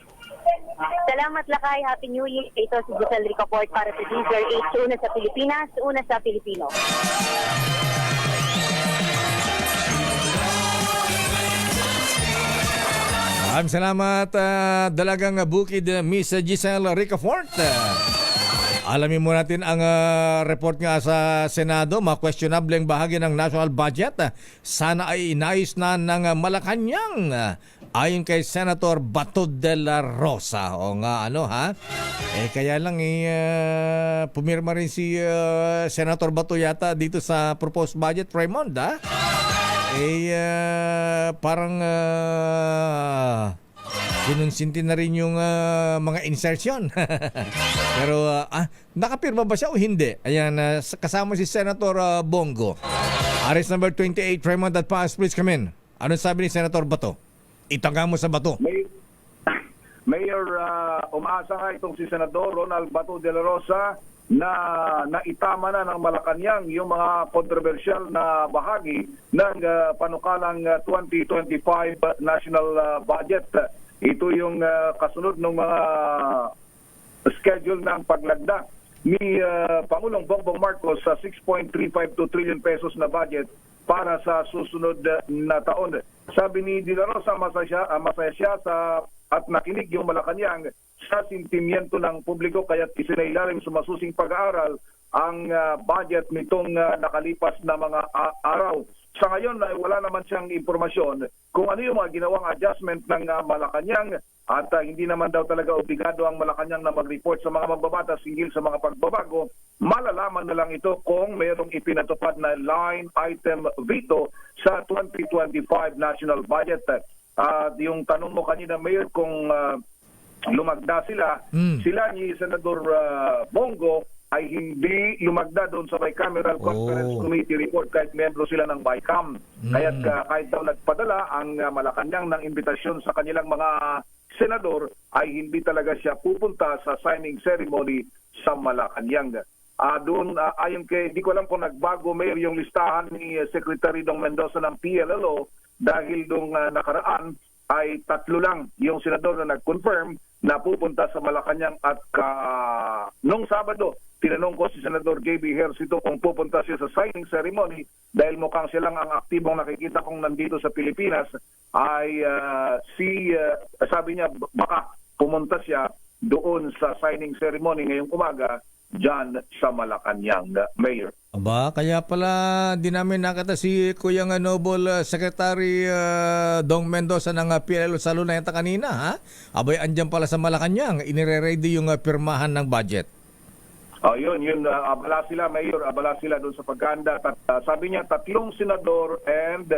Salamat, Lakay. Happy New Year. Ito si Giselle Ricaport para sa Deezer. Una sa Pilipinas, una sa Pilipino. Maraming salamat, Dalagang Bukid, Miss Giselle Ricaport. Alamin mo natin ang report nga sa Senado, questionable bahagi ng national budget. Sana ay inayos na ng Malacanang. Ayon kay Senator Bato de la Rosa. O nga, kaya lang pumirma rin si Senator Bato yata dito sa proposed budget, Raymond, parang kinonsinti na rin yung mga insertion. Pero nakapirma ba siya o hindi? Ayan, kasama si Senator Bongo. Aris number 28, Raymond at Paas, please come in. Ano sabi ni Senator Bato? Itaga mo sa Bato. Mayor, umaasa nga itong si Senador Ronald Bato de la Rosa na naitama na ng Malacanang yung mga kontrobersyal na bahagi ng panukalang 2025 national budget. Ito yung kasunod ng mga schedule ng paglagda ni Pangulong Bongbong Marcos sa 6.352 trillion pesos na budget para sa susunod na taon. Sabi ni De La Rosa, masaya siya at nakinig yung Malacanang sa sentimiento ng publiko, kaya isinailalim sa masusing pag-aaral ang budget nitong nakalipas na mga araw. Sa ngayon, wala naman siyang impormasyon kung ano yung mga ginawang adjustment ng Malacanang at hindi naman daw talaga obligado ang Malacanang na mag-report sa mga mambabatas hinggil sa mga pagbabago. Malalaman na lang ito kung mayroong ipinatupad na line item veto sa 2025 national budget. Yung tanong mo kanina, Mayor, kung lumagda sila ni Senador Bongo ay hindi lumagda doon sa Bicameral Conference Committee report kahit membro sila ng BICAM. Kaya kahit daw nagpadala ang Malacanang ng imbitasyon sa kanilang mga senador ay hindi talaga siya pupunta sa signing ceremony sa Malacanang. doon ayon kay, di ko alam kung nagbago Mayor yung listahan ni Secretary Dong Mendoza ng PLLO dahil doong nakaraan ay 3 lang yung senador na nag-confirm na pupunta sa Malacanang at nung Sabado, tinanong ko si Senador JB Ejercito kung pupunta siya sa signing ceremony dahil mukhang siya lang ang aktibong nakikita kong nandito sa Pilipinas ay sabi niya baka pumunta siya doon sa signing ceremony ngayong umaga dyan sa Malacanang, Mayor. Aba, kaya pala di namin nakita si Kuya Noble Secretary Dong Mendoza ng PLLO sa Luneta kanina, ha? Abay, andyan pala sa Malacanang, inire-ready yung pirmahan ng budget. Yun, abala sila, Mayor, abala sila doon sa pagkanda. Sabi niya, 3 senador and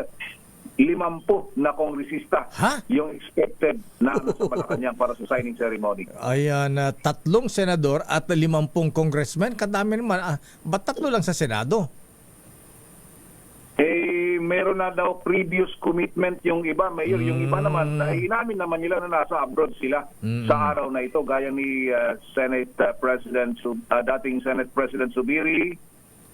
50 na kongresista yung expected na sa Malacanang para sa signing ceremony. Ayan, 3 senador at 50 congressmen. Kadami naman. Ba't 3 lang sa Senado? Meron na daw previous commitment yung iba, Mayor. Yung iba naman, inamin naman nila na nasa abroad sila sa araw na ito. Gaya ni dating Senate President Zubiri,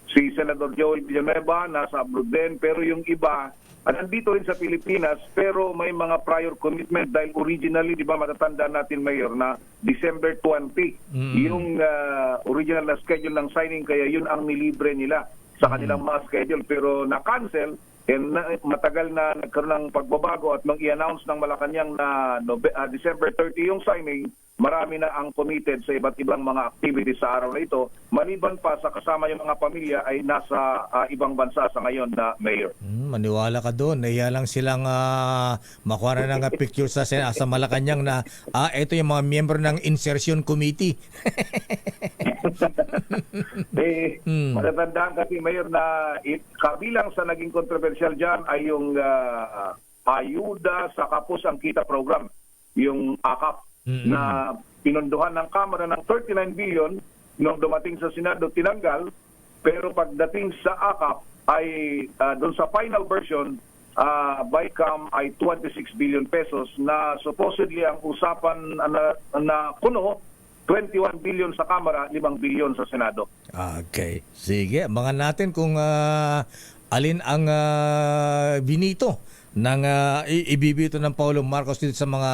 si Senator Joel Villanueva, nasa abroad din. Pero yung iba, nandito rin sa Pilipinas, pero may mga prior commitment dahil originally, di ba matatanda natin, Mayor, na December 20, yung original na schedule ng signing, kaya yun ang nilibre nila sa kanilang mga schedule, pero na-cancel, and matagal na nagkaroon ng pagbabago at nang i-announce ng Malacanang na December 30 yung signing, marami na ang committed sa iba't ibang mga activities sa araw na ito. Maliban pa sa kasama yung mga pamilya ay nasa ibang bansa sa ngayon na Mayor. Maniwala ka doon. Nahiya lang silang makuha na ng picture sa Malacanang na ito yung mga miyembro ng Insertion Committee. Matatandaan kasi, Mayor, na kabilang sa naging controversial dyan ay yung ayuda sa Kapos ang Kita program, yung AKAP, na pinunduhan ng Kamara ng 39 billion nung dumating sa Senado, tinanggal, pero pagdating sa AKAP ay doon sa final version, BICAM ay 26 billion pesos na supposedly ang usapan na kuno 21 billion sa Kamara, 5 billion sa Senado. Okay. Sige, abangan natin kung alin ang binito ng ibibito ng Pangulong Marcos dito sa mga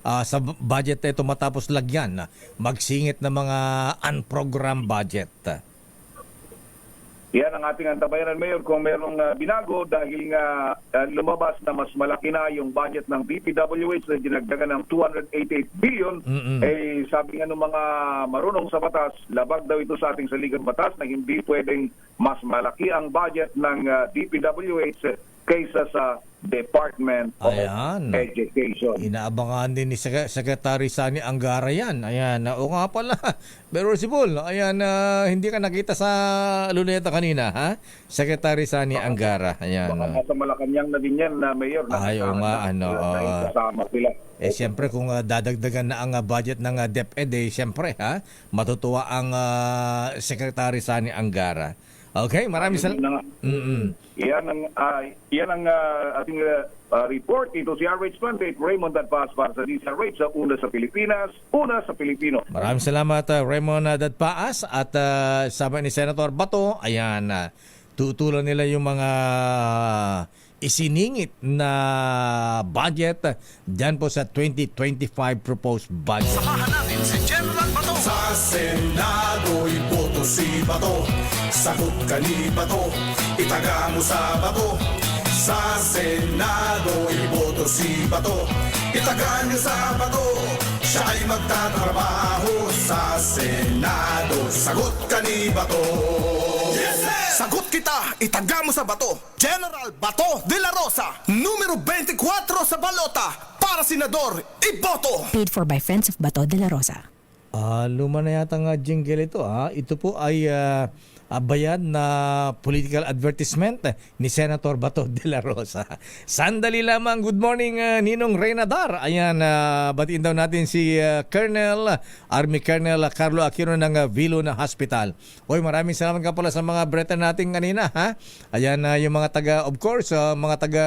sa budget na ito matapos lagyan magsingit ng mga unprogrammed budget. Yan ang ating antabayanan, Mayor, kung merong binago dahil nga lumabas na mas malaki na yung budget ng DPWH na dinagdagan ng 288 billion. Sabi nga ng mga marunong sa batas, labag daw ito sa ating saligang batas na hindi pwedeng mas malaki ang budget ng DPWH kaysa sa Department of Education. Inaabangan din ni Secretary Sani Angara yan. Ayan, oo nga pala. Pero si Paul, ayan, hindi ka nakita sa Luneta kanina, ha? Secretary Sani Angara. Ayan. Baka nasa Malacanang na din yan, na Mayor. Oo nga, kasama sila. Siyempre kung dadagdagan na ang budget ng DepEd, siyempre, ha? Matutuwa ang Secretary Sani Angara. Okay, maraming salamat. Yan ang ating report. Ito si RH Mandate, Raymond Dadpaas para sa DZRH sa Una sa Pilipinas, Una sa Pilipino. Maraming salamat, Raymond Dadpaas, at sabi ni Senator Bato, ayan, tutulan nila yung mga isiningit na budget dyan po sa 2025 proposed budget. Samahan natin si General Bato. Sa Senado, iboto si Bato. Sagot ka ni Bato, itaga mo sa Bato. Sa Senado, iboto si Bato. Itaga niyo sa Bato. Siya ay magtatrabaho sa Senado. Sagot ka ni Bato. Yes, sir! Sagot kita, itaga mo sa Bato. General Bato de la Rosa, numero 24 sa balota. Para senador, iboto. Paid for by Friends of Bato de la Rosa. Luma na yata nga jingle ito. Ito po ay bayad na political advertisement ni Senator Bato de la Rosa. Sandali lamang. Good morning, Ninong Reynadar. Ayan, batiin daw natin si Army Colonel Carlo Aquino ng Viluna Hospital. Oy, maraming salamat ka pala sa mga breta natin kanina, ha? Ayan, yung mga taga, of course, mga taga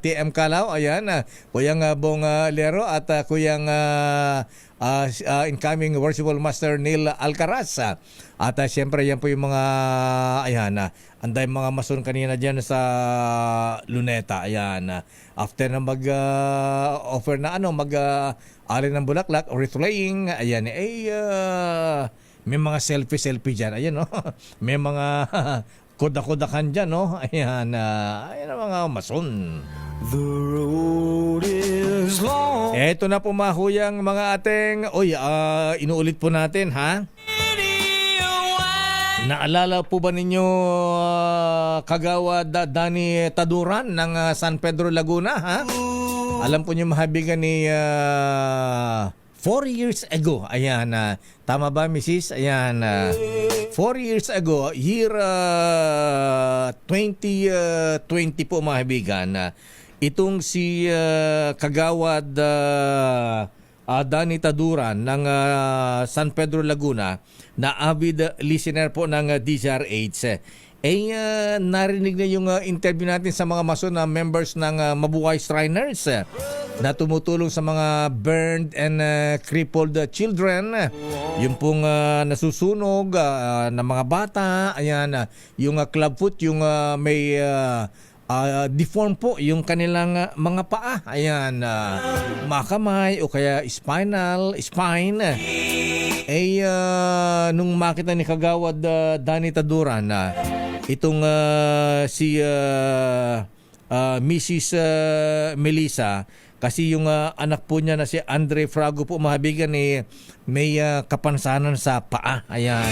TM Calao. Ayan, Kuyang Bong Lero at Kuyang incoming Worshipful Master Neil Alcaraz. At siyempre yan po yung mga anday mga mason kanina dyan sa Luneta. Ayan, after na mag-offer na alin ng bulaklak, wreath-laying, ayan, may mga selfie dyan. Ayan, no? May mga koda-kodakan dyan, no? Ayan, ayan ang mga mason. The road is long. Eto na po mahuyang mga ating, inuulit po natin, ha? Naalala po ba ninyo Kagawad Danny Taduran ng San Pedro, Laguna, ha? Alam po niyo mahabigan ni 4 years ago. Ayan, tama ba, Mrs.? Ayan, 4 years ago, year 2020 po mahabigan. Itong si Kagawad Danny Taduran ng San Pedro, Laguna, na avid listener po ng DZRH. Narinig na yung interview natin sa mga mason na members ng Mabuhay Shriners na tumutulong sa mga burned and crippled children. Yung pong nasusunog na mga bata. Ayan, yung clubfoot, yung may deform po yung kanilang mga paa. Ayan, makamay o kaya spine. Nung makita ni Kagawad Danny Taduran na itong si Mrs. Melissa, kasi yung anak po niya na si Andre Frago po mahabigan may kapansanan sa paa. Ayan.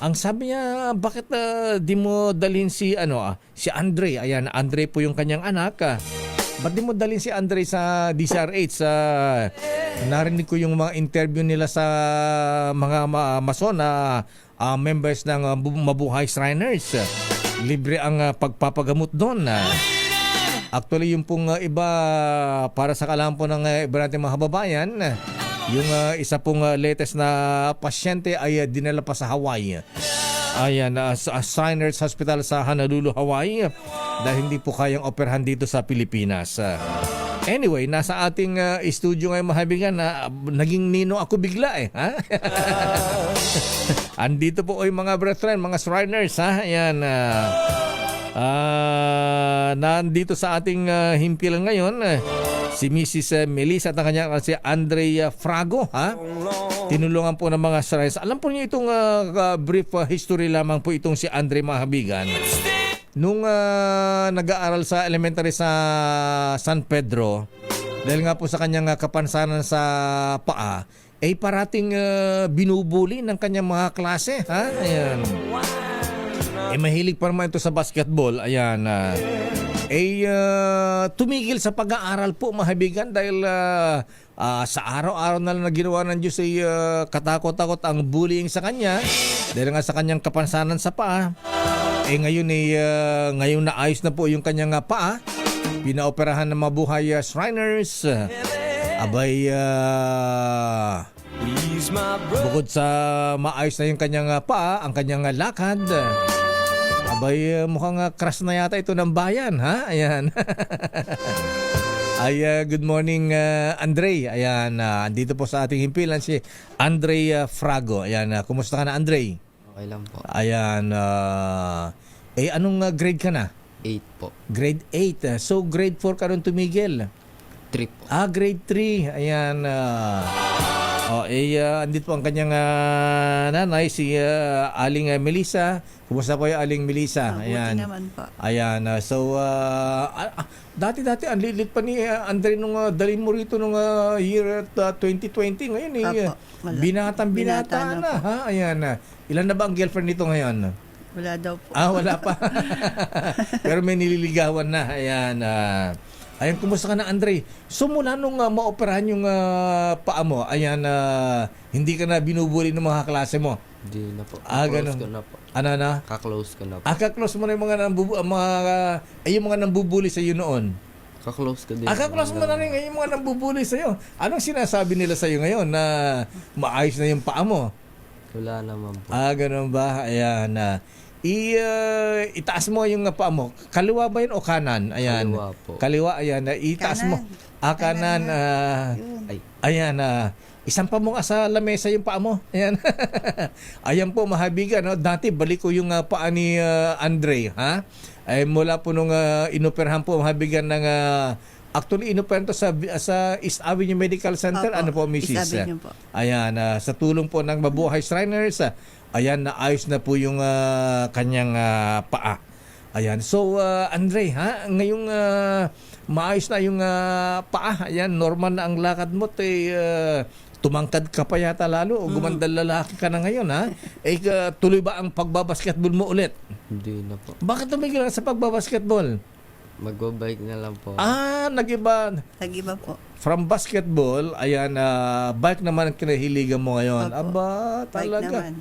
Ang sabi niya, bakit di mo dalhin si Andre? Ayan, Andre po yung kanyang anak. Ba't di mo dalhin si Andre sa DZRH? Narinig ko yung mga interview nila sa mga mason na members ng Mabuhay Shriners. Libre ang pagpapagamot doon. Actually, yung pong iba, para sa kalam po ng iba natin mga kababayan, yung isa pong latest na pasyente ay dinala pa sa Hawaii. Ayan, sa Shriners Hospital sa Honolulu, Hawaii, dahil hindi po kayang operahan dito sa Pilipinas. Anyway, nasa ating studio ngayon mahabigan na naging nino ako bigla ha? Andito po ay mga brethren, mga Shriners, ha? Ayan, nandito sa ating himpilan ngayon si Mrs. Melissa at ang kanyang si Andre Frago, ha? Tinulungan po ng mga Shriners. Alam po niyo itong brief history lamang po itong si Andre mahabigan. Nung nag-aaral sa elementary sa San Pedro, dahil nga po sa kanyang kapansanan sa paa, parating binubuli ng kanyang mga klase, ha? Ayan. Mahilig pa naman ito sa basketball. Ayan. Tumigil sa pag-aaral po mahabigan dahil sa araw-araw na lang na ginawa ng Diyos ay katakot-takot ang bullying sa kanya dahil nga sa kanyang kapansanan sa paa. Ngayon naayos na po yung kanyang paa. Pinaoperahan ng Mabuhay Shriners. Bukod sa maayos na yung kanyang paa, ang kanyang lakad, mukhang crush na yata ito ng bayan, ha? Ayan. Good morning, Andre. Ayan, andito po sa ating himpilan si Andre Frago. Ayan, kumusta ka na, Andre? Okay lang po. Ayan, anong grade ka na? 8 po. Grade 8. So, grade 4 ka rin tumigil? 3 po. Grade 3. Ayan. Andito po ang kanyang nanay, si Aling Melissa. Kumusta po yung Aling Melissa? Ayan. naman po. Ayan. Dati ang lilit pa ni Andre nung dalhin mo rito nung year 2020. Ngayon binata na. Ha? Ayan. Ilan na ba ang girlfriend nito ngayon? Wala daw po. Wala pa. Pero may nililigawan na. Ayan. Ayan, kumusta ka na, Andre? So mula nung maoperahan yung paa mo, ayan, hindi ka na binubuli ng mga klase mo? Hindi na po. Ganun. Ko na po. Ano na? Kaklose ko na po. Kaklose mo na yung mga nambubuli sa iyo noon? Kaklose ko din. Kaklose mo na rin yung mga nambubuli sa iyo. Anong sinasabi nila sa iyo ngayon na maayos na yung paa mo? Wala naman po. Ganun ba? Ayan. itaas mo yung paa mo. Kaliwa ba yun o kanan? Ayan. Kaliwa po. Kaliwa, ayan. Itaas mo. Kanan. Ay. Ayan. Isang pa mo nga sa lamesa yung paa mo. Ayan. Ayan po, mahabigan. No? Dati, balik ko yung paa ni Andre. Ha? Ay, mula po nung inoperahan po, mahabigan ng... actually, inoperahan to sa East Avenue Medical Center. Opo, Ano po, Mrs.? East Avenue po. Ayan, sa tulong po ng Mabuhay Shriners, ayan, naayos na po yung kanyang paa. Ayan, so Andre, ha, ngayong maayos na yung paa, ayan, normal na ang lakad mo, tumangkad ka pa yata lalo o gumandang lalaki ka na ngayon, ha? Tuloy ba ang pagbabasketball mo ulit? Hindi na po. Bakit tumigil ka sa pagbabasketball? Magbabike na lang po. Nag-iba. Nag-iba po. From basketball, ayan, bike naman ang kinahiligan mo ngayon. Opo. Aba, Bike talaga. naman.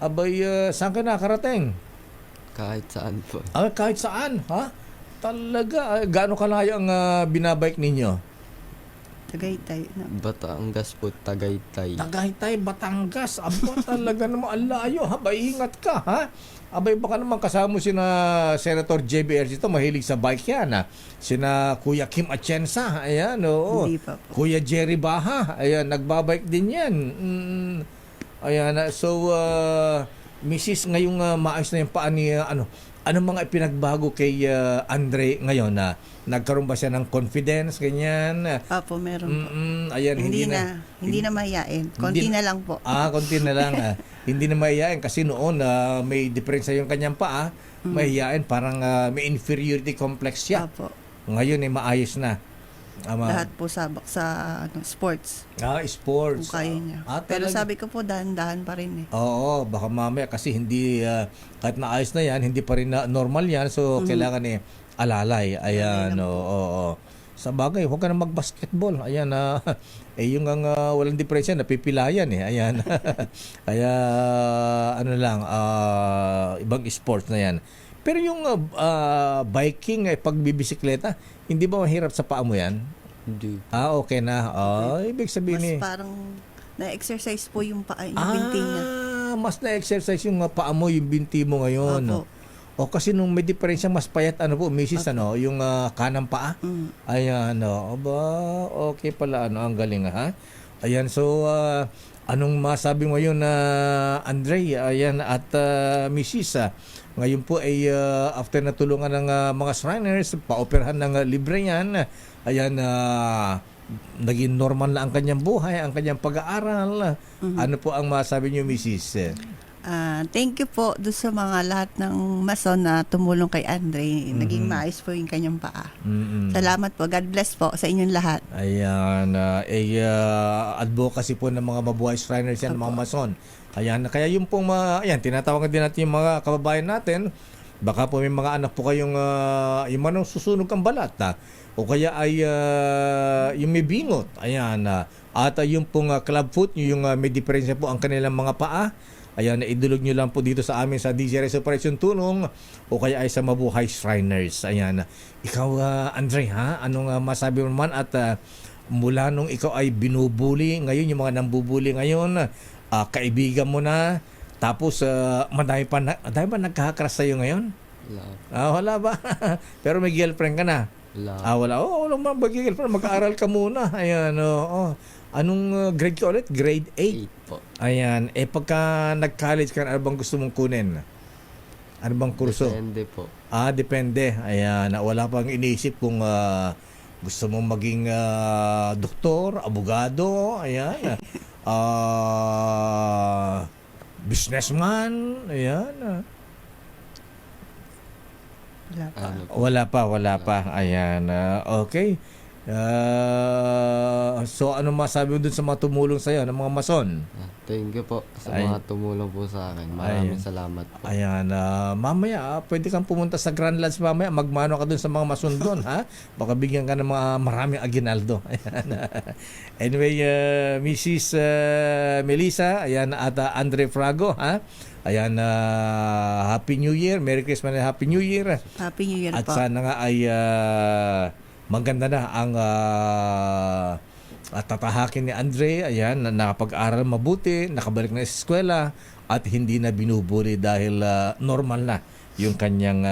Abay, saan ka nakarating? Kahit saan po. Kahit saan, ha? Talaga. Gaano kalayo ang binabike ninyo? Tagaytay. Batangas po, Tagaytay. Tagaytay, Batangas. Aba, talaga naman, ang layo, ha? Ingat ka, ha? Abay, baka naman kasama sina Senator JBR dito, mahilig sa bike yan, ha? Sina Kuya Kim Atienza, ayan, oo. Hindi pa po. Kuya Jerry Baha, ayan, nagbabike din yan. Ayan, so, Mrs., ngayong maayos na yung paa ni, anong mga ipinagbago kay Andre ngayon na nagkaroon ba siya ng confidence, ganyan? Opo, meron po. Ayan, Hindi na mahiyain. Konti na lang po. Konti na lang. Hindi na mahiyain kasi noon may diferensya yung kanyang paa, mahiyain, parang may inferiority complex siya. Opo. Ngayon ay maayos na. Lahat po sabak sa sports. Sports. Kung kaya niya. Pero sabi ko po, dahan-dahan pa rin eh. Oo, baka mamaya kasi hindi, kahit naayos na yan, hindi pa rin normal yan. So, kailangan alalay. Ayan, oo. Sa bagay, huwag ka na mag-basketball. Ayan, yung walang diferensya, napipilayan eh. Ayan. Kaya, ibang sports na yan. Pero yung biking, pagbibisikleta, hindi ba mahirap sa paa mo yan? Hindi. Okay na. Ibig sabihin Mas parang na-exercise po yung paa, yung binti niya. Mas na-exercise yung paa mo, yung binti mo ngayon. Opo. Kasi nung may diferensya, mas payat, Mrs., yung kanang paa. Ayan, okay pala, ang galing, ha? Ayan, so, anong masabi mo yun, Andre, ayan, at Mrs., ngayon po ay after natulungan ng mga Shriners, paoperahan ng libre yan. Ayan, naging normal na ang kanyang buhay, ang kanyang pag-aaral. Ano po ang masabi niyo, Mrs.? Thank you po doon sa mga lahat ng mason na tumulong kay Andre. Naging maayos po yung kanyang paa. Salamat po. God bless po sa inyong lahat. Ayan, advocacy po ng mga Mabuhay Shriners yan, mga mason. Ayan, kaya yung pong tinatawagan din natin yung mga kababayan natin. Baka po may mga anak po kayong yung manong susunog ang balat, o kaya ay yung may bingot. Ayan, at yung pong club foot, yung may diferensya po ang kanilang mga paa. Ayan, idulog nyo lang po dito sa amin sa DZRS Operation Tulong o kaya ay sa Mabuhay Shriners. Ayan, ikaw Andre, ha? Anong masabi mo naman at mula nung ikaw ay binubuli, ngayon yung mga nambubuli ngayon, kaibigan mo na, tapos madami pa nagkakakras sa'yo ngayon? Wala. Wala ba? Pero may girlfriend ka na? Wala. Wala. Wala mag-girlfriend. Mag-aaral ka muna. Ayan, Anong grade ka ulit? Grade 8? 8 po. Ayan. Pagka nag-college ka, ano bang gusto mong kunin? Ano bang kurso? Depende po. Depende. Ayan. Wala pang iniisip kung gusto mong maging doktor, abogado, ayan. Businessman, ayan. Wala pa. Ayan. Okay. So ano masabi mo dun sa mga tumulong sa'yo, ng mga mason? Thank you po sa mga tumulong po sa akin. Maraming salamat po. Ayan, mamaya pwede kang pumunta sa Grand Lodge mamaya, magmano ka dun sa mga mason dun, ha? Baka bigyan ka ng mga maraming aginaldo. Ayan. Anyway, Mrs. Melissa, ayan, at Andre Frago, ha? Ayan, Happy New Year, Merry Christmas and Happy New Year. Happy New Year at po. At sana nga ay maganda na ang tatahakin ni Andre. Ayan, nakapag-aral mabuti, nakabalik na sa eskwela, at hindi na binubuli dahil normal na yung kanyang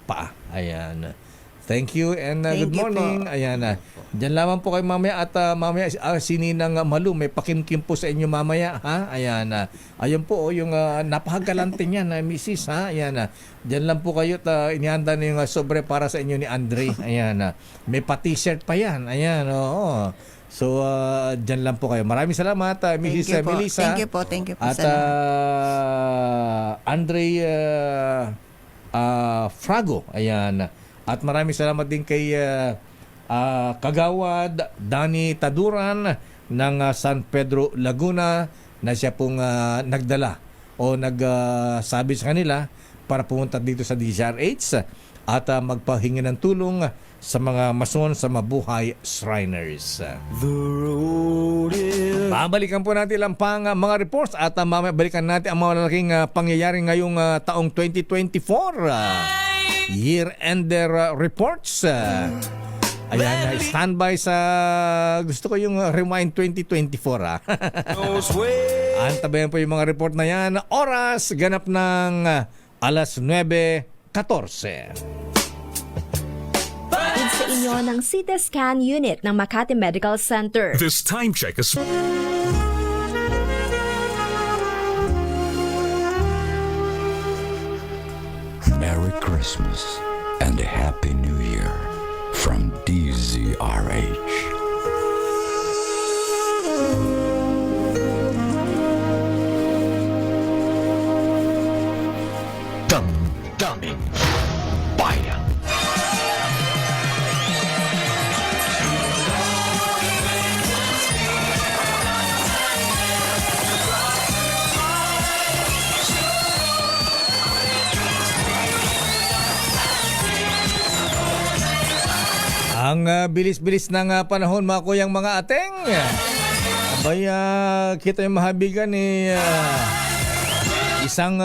paa. Ayan. Thank you and good Thank you morning. po. Ayan. Diyan lamang po kayo mamaya at mamaya si Ninang Malu may pakimkim po sa inyo mamaya, ha? Ayan. Ayun po yung napakagalante niyan, Mrs. ha? Ayan. Diyan lang po kayo at inihanda na yung sobre para sa inyo ni Andre. Ayan. May pa-t-shirt pa yan. Ayan. Oo. So, diyan lang po kayo. Maraming salamat, Mrs. Thank you po. Melissa. Thank you po. Thank you po At sa lahat. Andre Frago. Ayan. At maraming salamat din kay Kagawad Dani Taduran ng San Pedro, Laguna na siya pong nagdala o nagsabi sa kanila para pumunta dito sa DZRH at magpahingi ng tulong sa mga mason sa Mabuhay Shriners. Babalikan po natin lang pang mga reports at mamaya balikan natin ang mga lalaking pangyayari ngayong taong 2024. Year-ender reports. Ayan, standby sa gusto ko yung Rewind 2024. Antabayan po yung mga report na yan. Oras, ganap ng alas 9:14. Hatid sa inyo ng CT Scan Unit ng Makati Medical Center. This time check is... Merry Christmas and a Happy New Year from DZRH. Damdaming Bayan. Ang bilis-bilis ng panahon mga kuyang mga ateng. Abay, kita yung mahabigan isang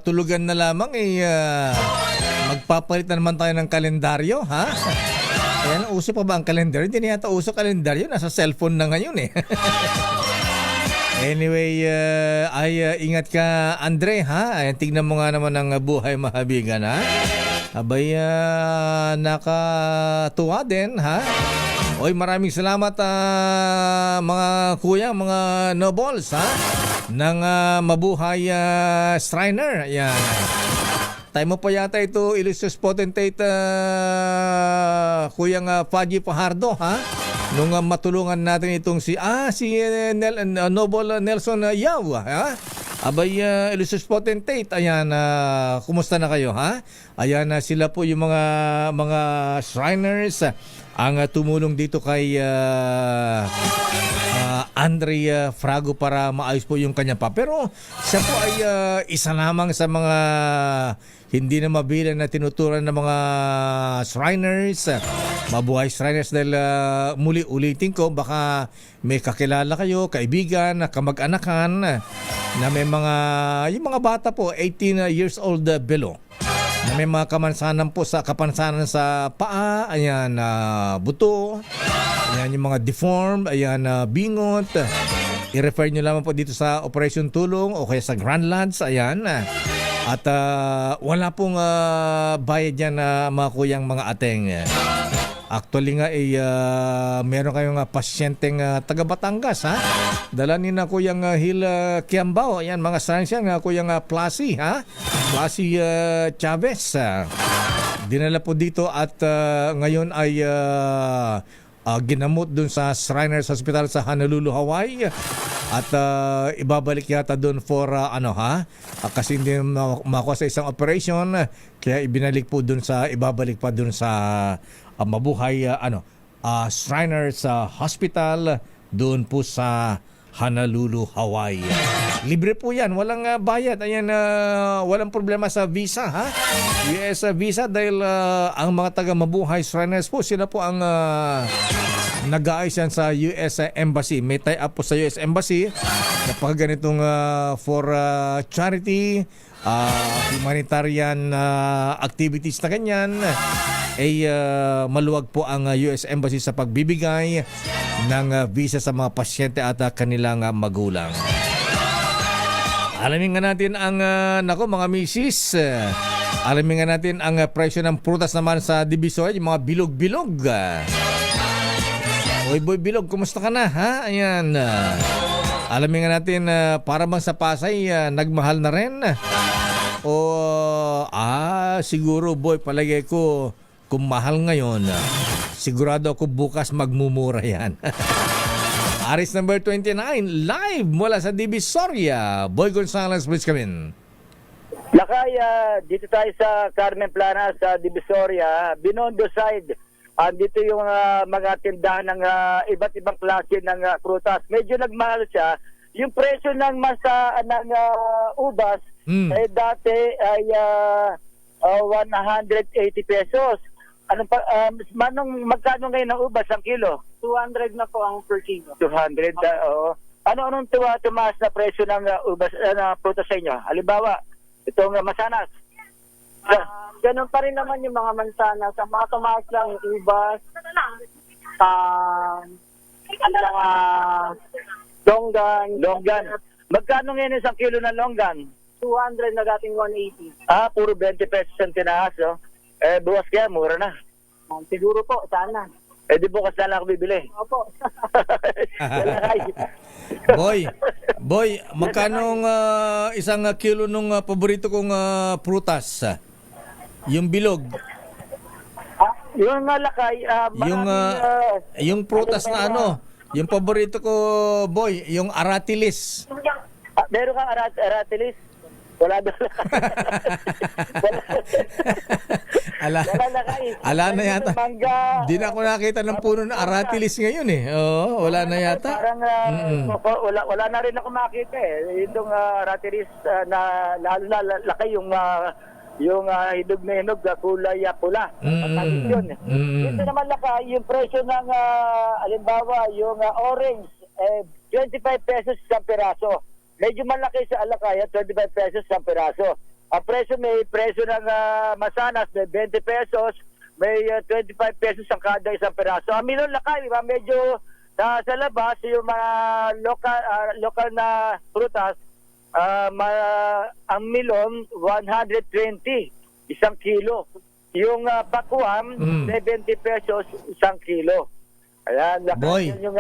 tulugan na lamang magpapalit na naman tayo ng kalendaryo, ha? Ayan, uso pa ba ang kalendaryo? Hindi na yata uso kalendaryo, nasa cellphone na ngayon Anyway, ingat ka Andre, ha? Ayan, tignan mo nga naman ang buhay mahabigan, ha? Abay, nakatuwa din, ha? Oy, maraming salamat mga kuya, mga nobles, ha? Ng Mabuhay Shriner. Ayan. Tayo mo pa yata ito, illustrious potentate, kuyang Faji Fajardo, ha? Nung matulungan natin itong si Noble Nelson Yao, ha? Abay, illustrious potentate, ayan, kumusta na kayo, ha? Ayan, sila po yung mga Shriners ang tumulong dito kay Andre Frago para maayos po yung kanya pa. Pero siya po ay isa lamang sa mga hindi na mabilang na tinuturan ng mga Shriners, Mabuhay Shriners, dahil muli ulitin ko, baka may kakilala kayo, kaibigan, kamag-anakan na may yung mga bata po 18 years old below na may mga kapansanan sa paa, ayan, buto, ayan, yung mga deformed, ayan, bingot. I-refer nyo lamang po dito sa Operation Tulong o kaya sa Grandlands, ayan. At wala pong bayad yan mga kuyang mga ateng. Actually nga meron kayong pasyenteng taga Batangas, ha? Dala ni na kuyang Hil Kiambao, ayan, mga science yan, kuyang Plasi, ha? Plasi Chavez. Dinala po dito at ngayon ay ginamot dun sa Shriners Hospital sa Honolulu, Hawaii. At ibabalik yata dun for kasi hindi makuha sa isang operation, kaya ibabalik pa dun sa Mabuhay Shriners Hospital doon po sa Honolulu, Hawaii. Libre po yan, walang bayad. Ayan, walang problema sa visa, ha? US visa, dahil ang mga taga Mabuhay Shriners po, sila po ang nag-aayos yan sa US Embassy. May tie-up po sa US Embassy kapag ganitong for charity, humanitarian activities na ganyan, maluwag po ang US Embassy sa pagbibigay ng visa sa mga pasyente at kanilang magulang. Alamin nga natin ang, nako mga misis, alamin nga natin ang presyo ng prutas naman sa Divisoria, yung mga bilog-bilog. Oy boy bilog, kumusta ka na ha? Ayan. Alamin nga natin, para bang sa Pasay, nagmahal na rin? O, siguro boy, palagay ko, kung mahal ngayon, sigurado ako bukas magmumura yan. Aris number 29, live mula sa Divisoria. Boy Gonzales, please come in. Lakay, dito tayo sa Carmen Plana sa Divisoria, Binondo side. Dito yung mga tindahan ng iba't ibang klase ng prutas. Medyo nagmahal siya. Yung presyo ng ubas, dati ay 180 pesos. Magkano ngayon ng ubas ang kilo? 200 na po ang per kilo. 200, oo. Anong tumaas na presyo ng ubas na prutas sa inyo? Halimbawa, itong masanas. Ganun pa rin naman yung mga mansanas. Ang mga tumaas lang ubas, longgan. Magkano ngayon isang kilo ng longgan? 200 na dating 180. Puro 20 pesos ang tinaas, oh. Bukas kaya, mura na. Siguro po, sana. Di bukas na lang ako bibili. Opo. Boy, magkano isang kilo nung paborito kong prutas? Yung bilog. Yung Lakay, yung prutas na yung paborito ko, boy, yung aratilis. Meron kang aratilis? Wala doon. Ala na yata. Di na ako nakita ng puno na aratilis ngayon eh. Oo, wala na yata. Parang wala na rin ako makita eh. Yung aratilis na lalo na Lakay yung hinog na hinog, kulay pula. Yun. Dito naman Lakay, yung presyo ng alimbawa, yung orange, 25 pesos sa piraso. Medyo malaki sa Alakaya, 25 pesos sa piraso. Ang presyo, may presyo ng masanas, may 20 pesos, may 25 pesos ang kada isang piraso. Ang milon Lakay, medyo sa labas, yung mga local na prutas, ang milon, 120, isang kilo. Yung pakuam, 70 pesos, isang kilo. Ayan, boy, yung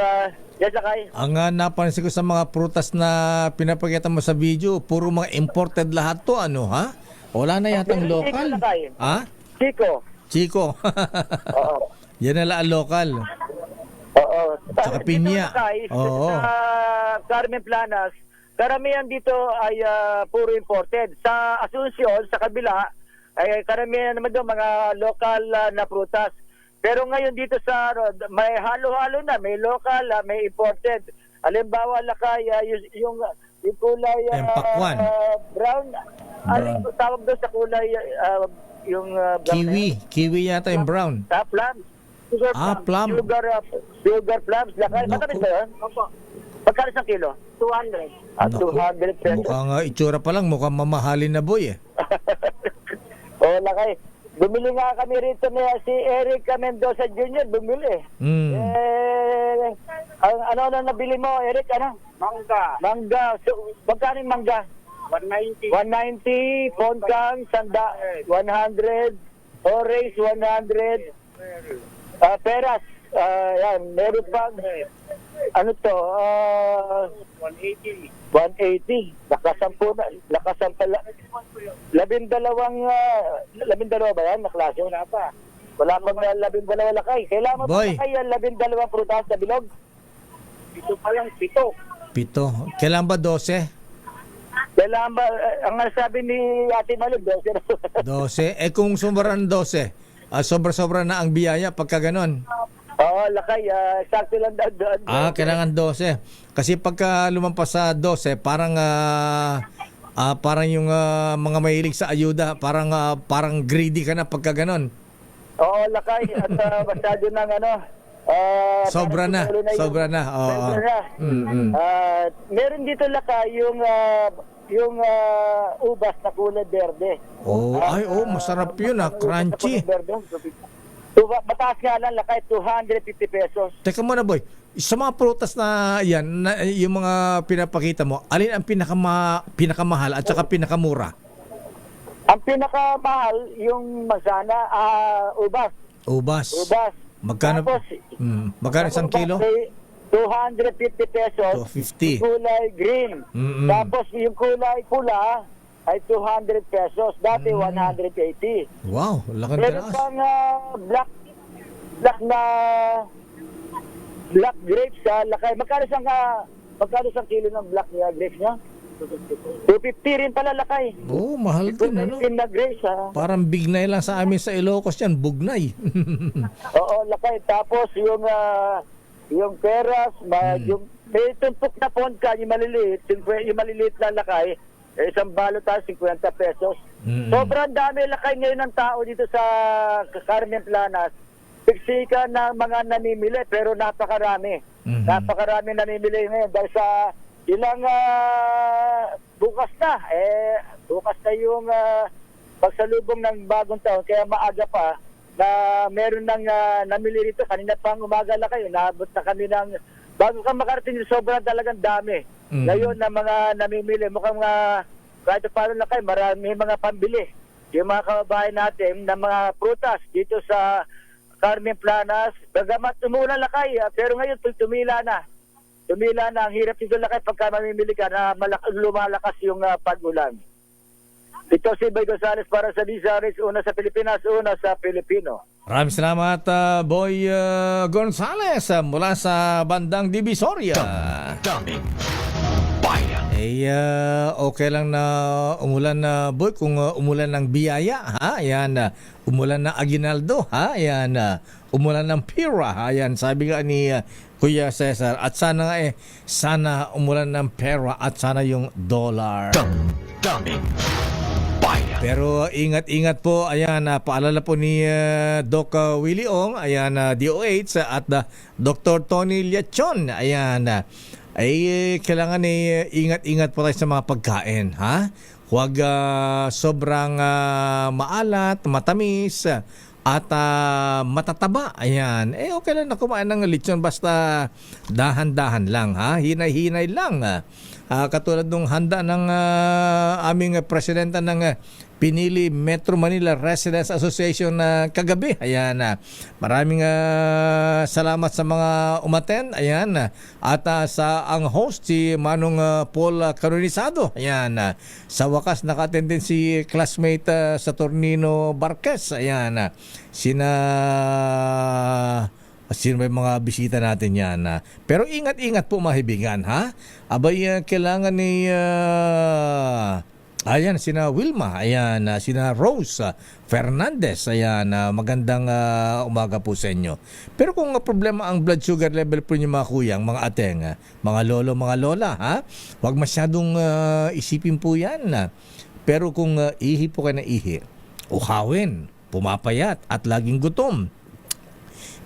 Lakay. Ang napansin ko sa mga prutas na pinapakita mo sa video, puro mga imported lahat to, ha? Wala na yatang local. Ha? Chico. Oo. Yan na lang local. Oo. Tsaka pinya. Oo. Sa Carmen Planas, karamihan dito ay puro imported. Sa Asuncion, sa kabila, ay karamihan naman doon mga local na prutas. Pero ngayon dito sa may halo-halo na, may local, may imported. Halimbawa Lakay, yung kulay brown. Ano tawag doon sa kulay yung brown? Kiwi yata yung brown. Plum. Plum. Sugar plums. Lakay, matamis ba yun? Opo. Pagkano isang kilo? 200. 200 pesos. Mukhang itsura pa lang, mukhang mamahalin na boy eh. Lakay. Bumili nga kami rito na si Eric Mendoza Jr. Bumili. Ano na nabili mo, Eric? Ano? Mangga. So, magkano yung mangga? 190. 190. Pongkang, 100. Orange, 100. Peras. Yan. Meron pang, ano to? 180. 180. Lakasampu na. Labindalawang ba yan na klase? Wala pa. Wala pang 12 Lakay. Kailangan mo ba kayo 12 prutas na bilog? Ito pa lang 7. 7. Kailan ba 12? Kailangan ba, ang sabi ni Ate Malug, 12. 12? Kung sobrang 12, sobra-sobra na ang biyaya pagka ganon. Oo, Lakay, sakto lang doon. Kailangan 12. Kasi pagka lumampas sa 12, parang yung mga mahilig sa ayuda, parang greedy ka na pagka ganon. Oo, Lakay, at masyado ng sobra na. Oo. Meron dito Lakay yung ubas na kulay berde. Masarap yun crunchy. Mataas nga lang Lakay, 250 pesos. Teka muna boy, sa mga prutas na yan, yung mga pinapakita mo, alin ang pinakamahal at saka pinakamura? Ang pinakamahal, yung masana, ubas. Ubas. Ubas. Magkano? Tapos, magkano isang kilo? 250 pesos. 250. Kulay green. Tapos yung kulay pula ay 200 pesos. Dati 180. Wow, laking Meron tiraas. pang black grapes sa lakay. Magkano isang kilo ng black grapes niya? 250 rin pala lakay. Oh, mahal din, ano? Na grapes, Parang bignay lang sa amin sa Ilocos yan, bugnay. Oo, lakay. Tapos yung peras, yung may tumpok na ponca, yung maliliit na lakay, isang balot tayo, 50 pesos. Sobrang dami lakay ngayon ng tao dito sa Carmen Planas. Siksika na mga namimili, pero napakarami. Napakarami namimili ngayon dahil sa ilang bukas na yung pagsalubong ng bagong taon, kaya maaga pa na meron ng namili rito. Kanina pang umaga na kayo, naabot na kami ng bago ka makarating, sobrang talagang dami ngayon na mga namimili. Mukhang kahit paano na kayo, marami mga pambili yung mga kababayan natin na mga prutas dito sa Carmen Planas. Bagamat umulan lakay, pero ngayon tumila na. Tumila na. Ang hirap dito lakay pagka mamimili ka na lumalakas yung pag-ulan. Ito si Boy Gonzales para sa DZRH, una sa Pilipinas, una sa Pilipino. Maraming salamat, Boy Gonzales, mula sa bandang Divisoria. Daming bayan. Okay lang na umulan na, Boy, kung umulan ng biyaya, ha? Ayan, umulan ng aginaldo, ha? Ayan, umulan ng pira, ha? Ayan, sabi nga ni Kuya Cesar, at sana sana umulan ng pera at sana yung dollar. Daming bayan. Pero ingat-ingat po, ayan, paalala po ni Doc Willie Ong, ayan, DOH, at Dr. Tony Liachon, ayan, kailangan ingat-ingat po tayo sa mga pagkain, ha? Huwag sobrang maalat, matamis, at matataba. Ayan. Okay lang na kumain ng lechon, basta dahan-dahan lang, ha? Hinay-hinay lang. Katulad nung handa ng aming presidenta ng Pinili Metro Manila Residents Association kagabi. Ayan. Maraming salamat sa mga umaten. Ayan. At sa ang host si Manong Paul Canonisado. Ayan. Sa wakas naka-attend si classmate Saturnino Barquez. Ayan. Sino may mga bisita natin yan. Pero ingat-ingat po, mahibigan, ha? Abay, kailangan ni ayan, sina Wilma, ayan, sina Rose Fernandez, ayan, magandang umaga po sa inyo. Pero kung problema ang blood sugar level po niyo, mga kuyang, mga ateng, mga lolo, mga lola, ha? Huwag masyadong isipin po yan. Pero kung ihi po kayo na ihi, uhawin, pumapayat at laging gutom,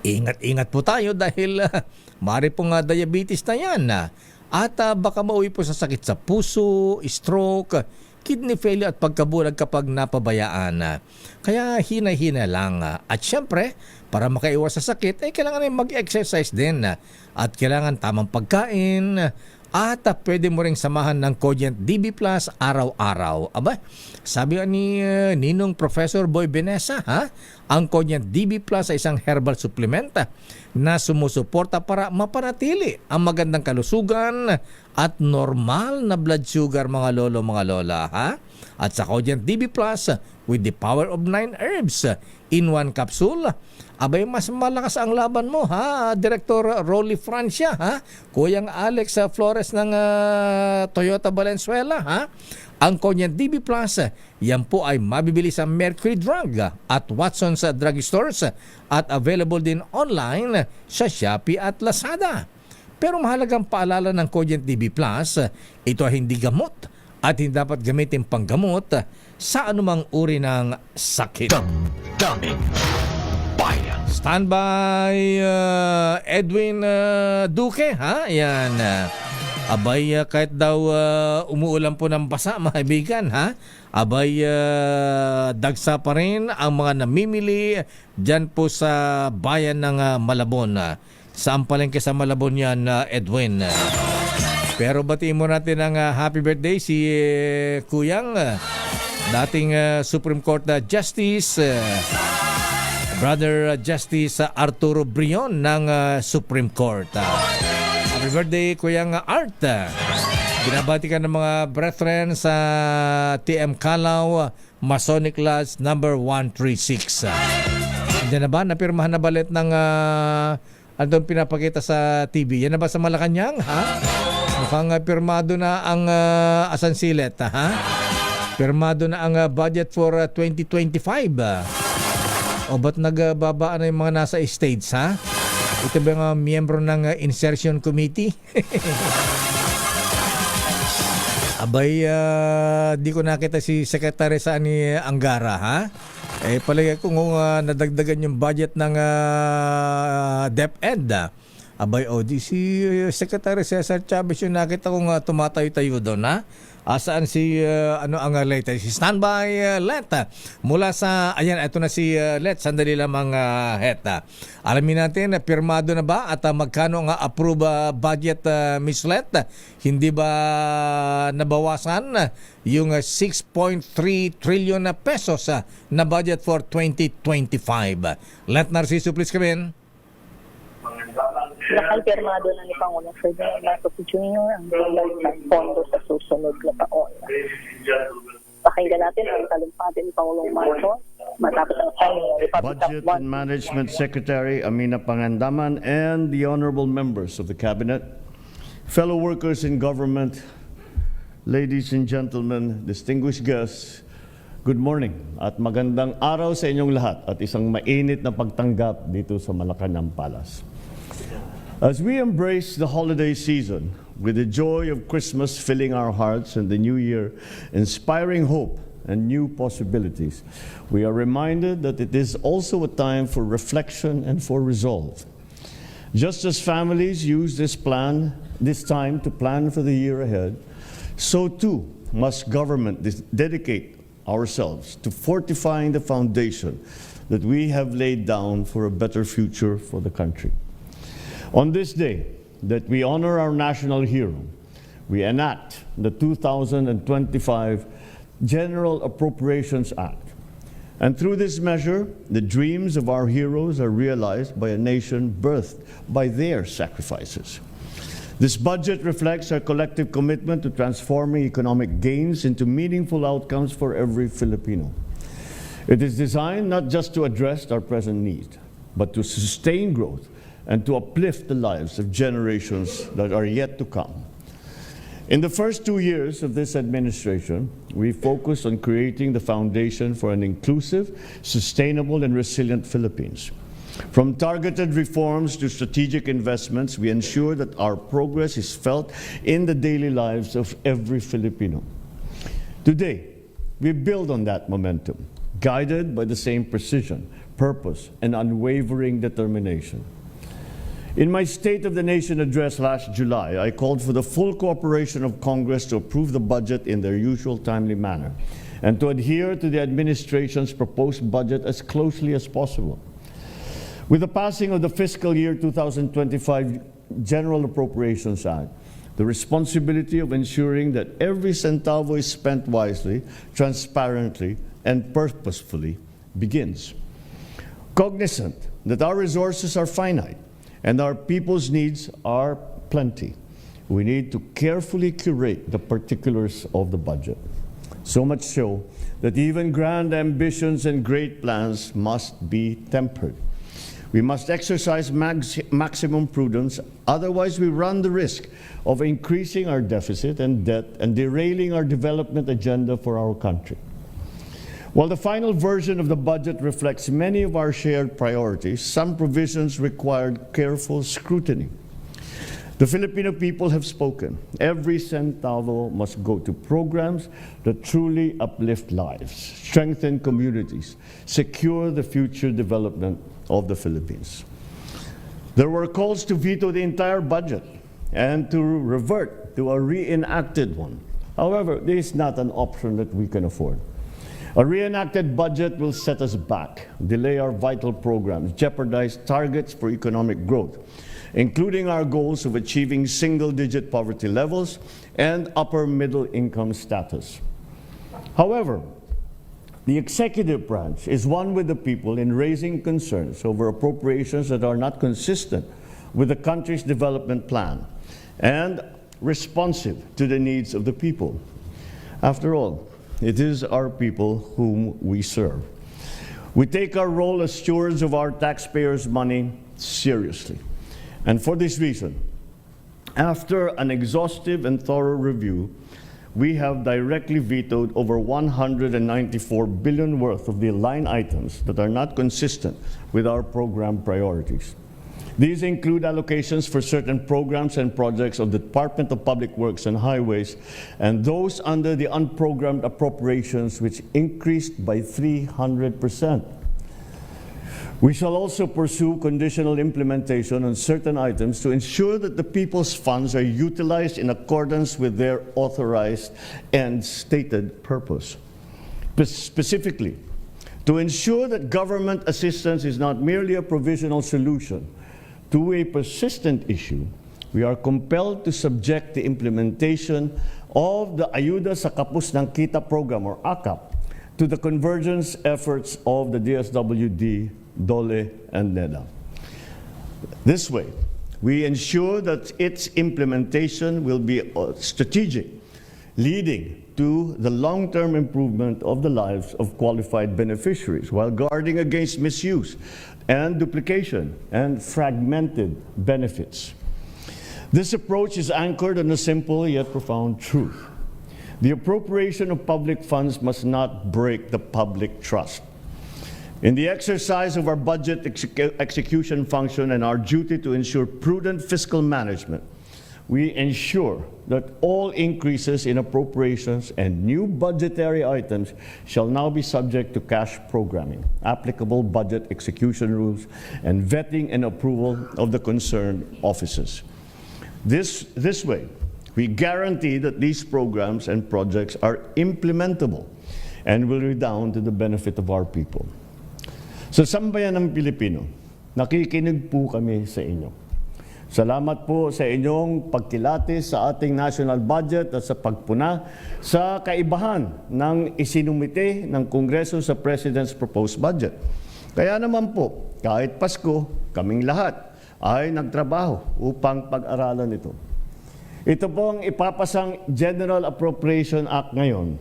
ingat-ingat po tayo dahil maaari pong diabetes na yan. At baka mauwi po sa sakit sa puso, stroke, kidney failure at pagkabulag kapag napabayaan. Kaya hinay-hinay lang. At syempre, para makaiwas sa sakit, kailangan mag-exercise din. At kailangan tamang pagkain. At pwede mo ring samahan ng Cogent DB Plus araw-araw. Aba, sabi ni Ninong Professor Boy Benessa, ha? Ang Cogent DB Plus ay isang herbal supplement na sumusuporta para mapanatili ang magandang kalusugan at normal na blood sugar, mga lolo, mga lola, ha? At sa Cogent DB Plus, with the power of 9 herbs in 1 capsule, abay, mas malakas ang laban mo, ha? Director Rolly Francia, ha? Kuyang Alex Flores ng Toyota Valenzuela, ha? Ang Cogent DB Plus, yan po ay mabibili sa Mercury Drug at Watson's Drug Stores at available din online sa Shopee at Lazada. Pero mahalagang paalala ng Cogent DB Plus, ito ay hindi gamot at hindi dapat gamitin panggamot sa anumang uri ng sakit. Daming bayan. Standby Edwin Duque, ha? Yan. Abay, kahit daw umuulan po ng basa, mga kaibigan, ha? Abay, dagsa pa rin ang mga namimili dyan po sa bayan ng Malabon. Saan palengke sa Malabon yan, Edwin. Pero batiin mo natin ang happy birthday si Kuyang, dating Supreme Court Justice, Brother Justice Arturo Brion ng Supreme Court. Happy birthday, Kuyang Art. Binabati ka ng mga brethren sa TM Calao, Masonic Lodge number 136. Hindi na ba? Napirmahan na balit ng ano pinapakita sa TV? Yan na ba sa Malacanang? Ha? Mukhang pirmado na ang asansilet. Ha? Pirmado na ang budget for 2025. O ba't nagbabaan na yung mga nasa stage? Ha? Ito ba yung miyembro ng insertion committee? Abay, di ko nakita si Secretary ni Angara, ha? Palagay ko kung nadagdagan yung budget ng DepEd. Abay, di si Secretary Cesar Chavez yung nakita kong tumatayo-tayo doon, ha? Saan si ang Let? Si standby Let. Mula sa ayan, ito na si Let. Sandali lamang Het. Alamin natin, pirmado na ba at magkano ang approve budget, Miss Let? Hindi ba nabawasan yung 6.3 trillion na pesos na budget for 2025? Let Narciso, please come in. Nakampirmado na ni Pangulong Ferdinand Marcos Jr. ang bilang ng pondo sa susunod na taon. Pakinggan natin ang talumpati ni Pangulong Marcos matapos ang signing ng Republic Budget and Management Secretary Amina Pangandaman and the honorable members of the Cabinet, fellow workers in government, ladies and gentlemen, distinguished guests, good morning at magandang araw sa inyong lahat at isang mainit na pagtanggap dito sa Malacanang Palace. As we embrace the holiday season with the joy of Christmas filling our hearts and the new year inspiring hope and new possibilities, we are reminded that it is also a time for reflection and for resolve. Just as families use this time to plan for the year ahead, so too must government dedicate ourselves to fortifying the foundation that we have laid down for a better future for the country. On this day that we honor our national hero, we enact the 2025 General Appropriations Act. And through this measure, the dreams of our heroes are realized by a nation birthed by their sacrifices. This budget reflects our collective commitment to transforming economic gains into meaningful outcomes for every Filipino. It is designed not just to address our present need, but to sustain growth and to uplift the lives of generations that are yet to come. In the first 2 years of this administration, we focused on creating the foundation for an inclusive, sustainable, and resilient Philippines. From targeted reforms to strategic investments, we ensure that our progress is felt in the daily lives of every Filipino. Today, we build on that momentum, guided by the same precision, purpose, and unwavering determination. In my State of the Nation address last July, I called for the full cooperation of Congress to approve the budget in their usual timely manner and to adhere to the administration's proposed budget as closely as possible. With the passing of the fiscal year 2025 General Appropriations Act, the responsibility of ensuring that every centavo is spent wisely, transparently, and purposefully begins. Cognizant that our resources are finite, and our people's needs are plenty, we need to carefully curate the particulars of the budget. So much so that even grand ambitions and great plans must be tempered. We must exercise maximum prudence, otherwise we run the risk of increasing our deficit and debt and derailing our development agenda for our country. While the final version of the budget reflects many of our shared priorities, some provisions required careful scrutiny. The Filipino people have spoken. Every centavo must go to programs that truly uplift lives, strengthen communities, secure the future development of the Philippines. There were calls to veto the entire budget and to revert to a reenacted one. However, this is not an option that we can afford. A reenacted budget will set us back, delay our vital programs, jeopardize targets for economic growth, including our goals of achieving single-digit poverty levels and upper middle income status. However, the executive branch is one with the people in raising concerns over appropriations that are not consistent with the country's development plan and responsive to the needs of the people. After all, it is our people whom we serve. We take our role as stewards of our taxpayers' money seriously. And for this reason, after an exhaustive and thorough review, we have directly vetoed over 194 billion worth of the line items that are not consistent with our program priorities. These include allocations for certain programs and projects of the Department of Public Works and Highways, and those under the unprogrammed appropriations, which increased by 300%. We shall also pursue conditional implementation on certain items to ensure that the people's funds are utilized in accordance with their authorized and stated purpose. Specifically, to ensure that government assistance is not merely a provisional solution to a persistent issue, we are compelled to subject the implementation of the Ayuda sa Kapos ng Kita program, or AKAP, to the convergence efforts of the DSWD, DOLE, and NEDA. This way, we ensure that its implementation will be strategic, leading to the long-term improvement of the lives of qualified beneficiaries, while guarding against misuse and duplication and fragmented benefits. This approach is anchored on a simple yet profound truth. The appropriation of public funds must not break the public trust. In the exercise of our budget execution function and our duty to ensure prudent fiscal management, we ensure that all increases in appropriations and new budgetary items shall now be subject to cash programming, applicable budget execution rules, and vetting and approval of the concerned offices. This way, we guarantee that these programs and projects are implementable and will redound to the benefit of our people. Sa sambayan ng Pilipino, nakikinig po kami sa inyo. Salamat po sa inyong pagkilatis sa ating national budget at sa pagpuna sa kaibahan ng isinumite ng Kongreso sa President's proposed budget. Kaya naman po, kahit Pasko, kaming lahat ay nagtrabaho upang pag-aralan ito. Ito po ang ipapasang General Appropriation Act ngayon.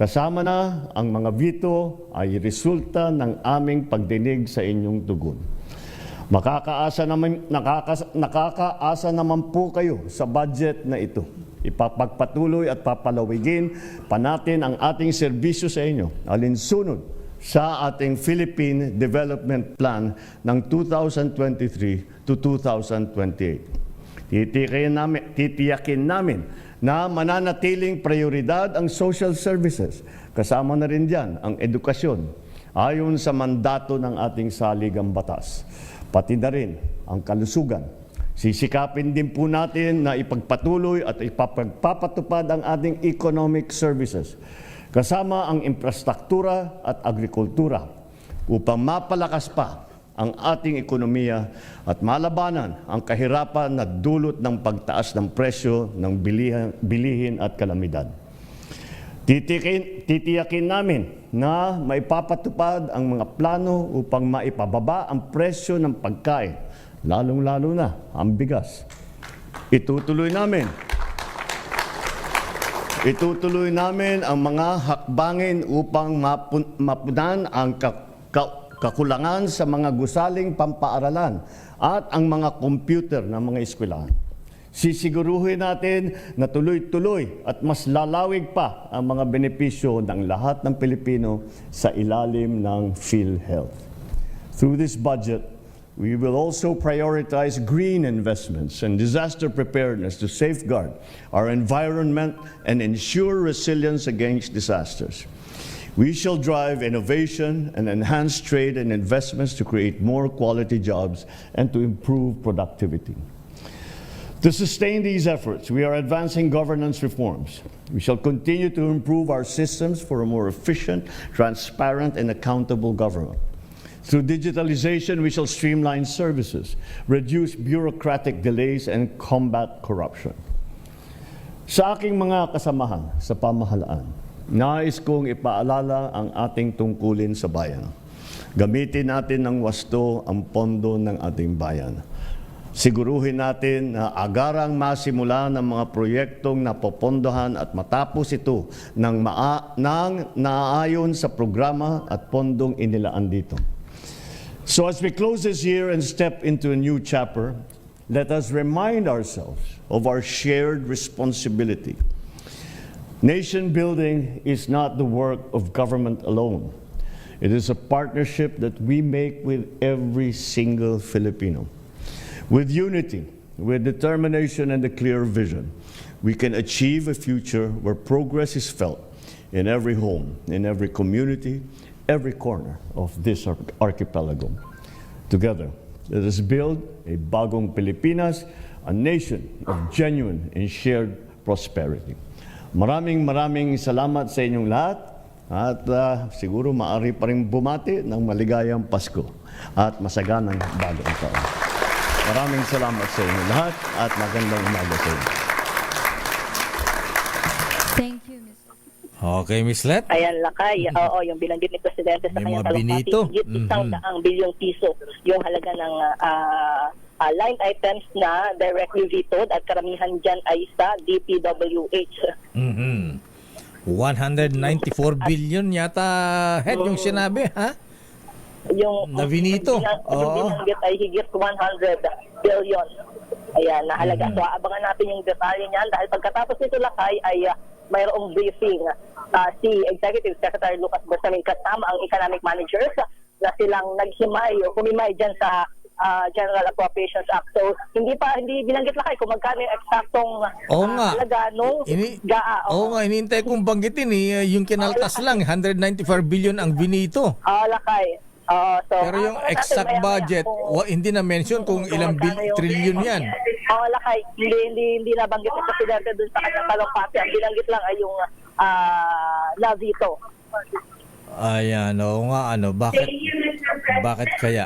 Kasama na ang mga veto ay resulta ng aming pagdinig sa inyong tugon. Nakakaasa naman po kayo sa budget na ito. Ipapagpatuloy at papalawigin pa natin ang ating serbisyo sa inyo, alinsunod sa ating Philippine Development Plan ng 2023 to 2028. Titiyakin namin na mananatiling prioridad ang social services. Kasama na rin dyan ang edukasyon ayon sa mandato ng ating saligang batas. Pati na rin ang kalusugan. Sisikapin din po natin na ipagpatuloy at ipapagpapatupad ang ating economic services, kasama ang infrastruktura at agrikultura, upang mapalakas pa ang ating ekonomiya at malabanan ang kahirapan na dulot ng pagtaas ng presyo ng bilihin at kalamidad. Titiyakin namin na maipapatupad ang mga plano upang maipababa ang presyo ng pagkain, lalong-lalo na ang bigas. Itutuloy namin ang mga hakbangin upang mapunan ang kakulangan sa mga gusaling pampaaralan at ang mga computer ng mga eskwelahan. Sisiguruhin natin na tuloy-tuloy at mas lalawig pa ang mga benepisyo ng lahat ng Pilipino sa ilalim ng PhilHealth. Through this budget, we will also prioritize green investments and disaster preparedness to safeguard our environment and ensure resilience against disasters. We shall drive innovation and enhance trade and investments to create more quality jobs and to improve productivity. To sustain these efforts, we are advancing governance reforms. We shall continue to improve our systems for a more efficient, transparent, and accountable government. Through digitalization, we shall streamline services, reduce bureaucratic delays, and combat corruption. Sa aking mga kasamahan sa pamahalaan, nais kong ipaalala ang ating tungkulin sa bayan. Gamitin natin ng wasto ang pondo ng ating bayan. Siguruhin natin na agarang masimula ng mga proyektong napopondohan at matapos ito ng naaayon sa programa at pondong inilaan dito. So as we close this year and step into a new chapter, let us remind ourselves of our shared responsibility. Nation building is not the work of government alone. It is a partnership that we make with every single Filipino. With unity, with determination and a clear vision, we can achieve a future where progress is felt in every home, in every community, every corner of this archipelago. Together, let us build a bagong Pilipinas, a nation of genuine and shared prosperity. Maraming salamat sa inyong lahat at siguro maaari pa rin bumati ng maligayang Pasko at masaganang bagong taon. Maraming salamat sa inyong lahat at magandang umaga sa inyo. Thank you, Ms. Okay, Miss Let. Ayan, Lakay. Oo, yung binanggit ni Presidente sa May kanyang mga binito. higit 100 bilyong piso yung halaga ng line items na directly vetoed at karamihan dyan ay sa DPWH. 194 billion yata head yung sinabi, ha? Yung na binito. binanggit ay higit 100 billion. Ayan, na halaga. So, abangan natin yung detalye niyan dahil pagkatapos nito, Lakay, ay mayroong briefing si Executive Secretary Lucas Bersamin kasama ang economic managers na silang naghimay o kumimay dyan sa General Appropriations Act. So, hindi binanggit Lakay kung magkano yung eksaktong halaga nung GAA. Oo nga, hinihintay kong banggitin yung kinaltas lang, 194 billion ang binito. Lakay. So, pero yung exact budget, hindi na mention kung ilang trillion yan. Lakay, hindi nabanggit ng Presidente dun sa kanyang talumpati. Ang binanggit lang ay yung na-veto. Ayan, oo nga, bakit kaya?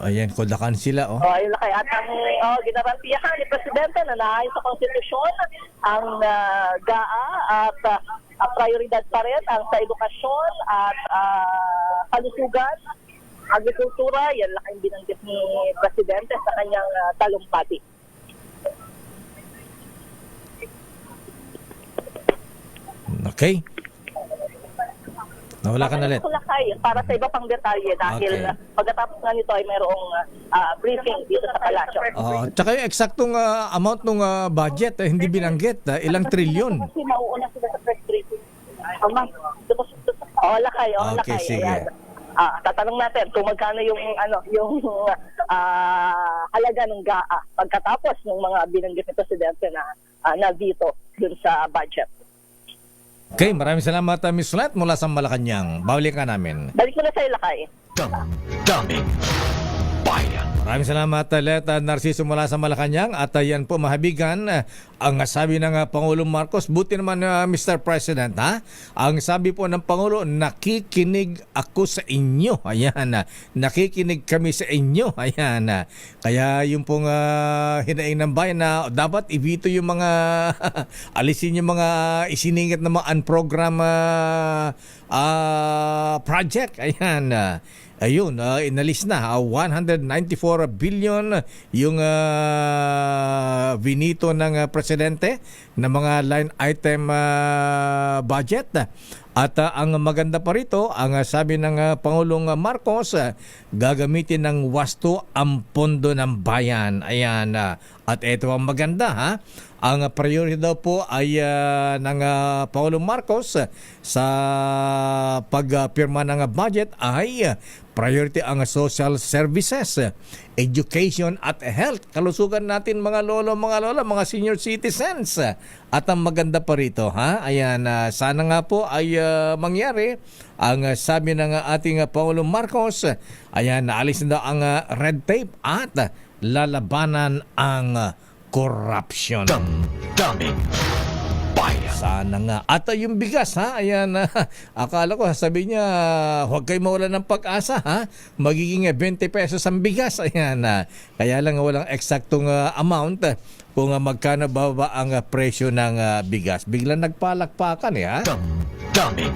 Ayan, kodakan sila, Ayun, Lakay. At ang ginarantiyahan ni Presidente na naayon sa konstitusyon ang GAA at prioridad pa rin ang sa edukasyon at kalusugan, agrikultura. Yan lang ang binanggit ni Presidente sa kanyang talumpati. Okay. Nawala ka na ulit. Lakay, para sa iba pang detalye dahil pagkatapos nga nito ay mayroong briefing dito sa Palasyo. Tsaka yung eksaktong amount ng budget hindi binanggit. Ilang trilyon? Kasi mauuna sila sa press briefing. Lakay. Okay, sige. Tatanong natin kung magkano yung halaga ng GAA pagkatapos ng mga binanggit ni Presidente na veto dun sa budget. Okay, maraming salamat Miss Let mula sa Malacanang. Balikan namin. Balik mo na sa Lakay. Daming bayan. Maraming salamat Let Narciso mula sa Malacanang at yan po mahabigan ang sabi ng Pangulong Marcos. Buti naman Mr. President, ha? Ang sabi po ng Pangulo, nakikinig ako sa inyo. Ayan, nakikinig kami sa inyo. Ayan, kaya yung pong hinaing ng bayan na dapat i-veto yung mga alisin yung mga isiningit na mga unprogram project. Ayan, ayun, inalis na 194 billion yung binito ng Presidente na mga line item budget. At ang maganda pa rito, ang sabi ng Pangulong Marcos, gagamitin ng wasto ang pondo ng bayan. Ayan, at ito ang maganda, ha? Ang priority daw po ay ng Pangulong Marcos sa pagpirma ng budget ay priority ang social services, education at health. Kalusugan natin mga lolo, mga lola, mga senior citizens. At ang maganda pa rito, ha? Ayan, sana nga po ay mangyari ang sabi ng ating Pangulong Marcos. Ayan, naalis na daw ang red tape at lalabanan ang corruption. Daming bayan. Sana nga. At yung bigas, ha? Ayan, akala ko, sabi niya, huwag kayo mawala ng pag-asa, ha? Magiging 20 pesos ang bigas. Ayan, kaya lang walang eksaktong amount kung magkano ba ang presyo ng bigas. Biglang nagpalakpakan, ha? Daming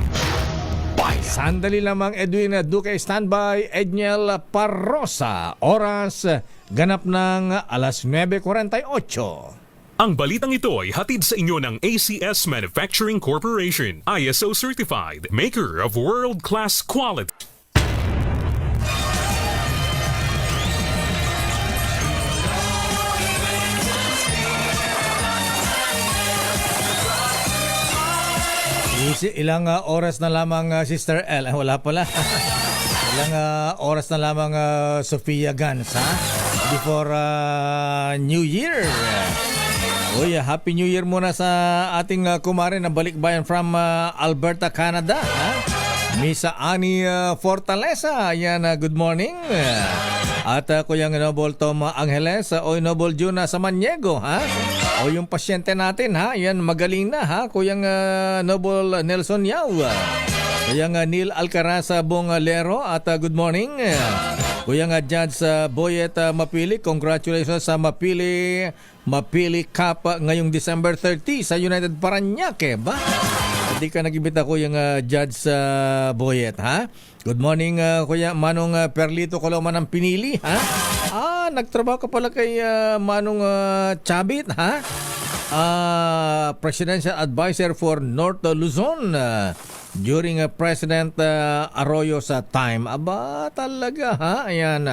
bayan. Sandali lamang, Edwin Duque, standby. Edniel Parrosa. Oras, ganap ng alas 9:48. Ang balitang ito ay hatid sa inyo ng ACS Manufacturing Corporation, ISO certified, maker of world-class quality. Ilang oras na lamang, Sister L. Wala pala. Ilang oras na lamang, Sofia Gans, ha? Before New Year. Uy, Happy New Year muna sa ating kumare na balikbayan from Alberta, Canada. Ha? Miss Annie Fortaleza. Ayan, good morning. At Kuyang Noble Tom Angeles o Noble Juna Samaniego. Ha? O yung pasyente natin, ha? Ayan, magaling na, ha? Kuyang Noble Nelson Yao. Kuyang Neil Alcaraz Bong Lero. At good morning. Kuyang Judge Boyet Mapili. Congratulations sa Mapili Cup ngayong December 30 sa United Paranaque, ba? Hindi ka nag-imbita ko yung Judge Boyet, ha? Good morning, Kuya Manong Perlito Coloman ng Pinili, ha? Nagtrabaho ka pala kay Manong Chabit, ha? Presidential Advisor for North Luzon during President Arroyo sa time. Aba, talaga, ha? Ayan.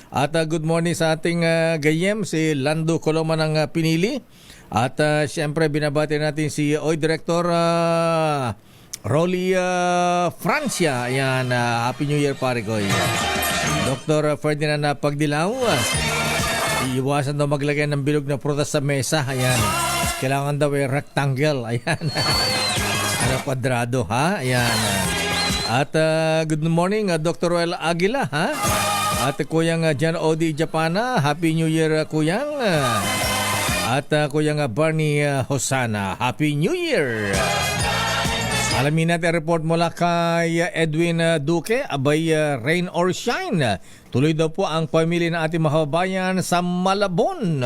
At good morning sa ating gayem, si Lando Coloma ng Pinili. At siyempre, binabati natin si OY Director Rolly Francia. Ayan, Happy New Year, pare ko. Dr. Ferdinand Pagdilaw. Iiwasan daw maglagay ng bilog na prutas sa mesa. Ayan. Kailangan daw rectangle. Ayan. Kwadrado, ha? Ayan. At good morning, Dr. Roel Aguila, ha? At Kuyang Jan Odi Japana, Happy New Year, Kuyang. At Kuyang Barney Hosana, Happy New Year. Alamin natin ang report mula kay Edwin Duque. Abay, rain or shine. Tuloy daw po ang pamili ng ating mahabayan sa Malabon.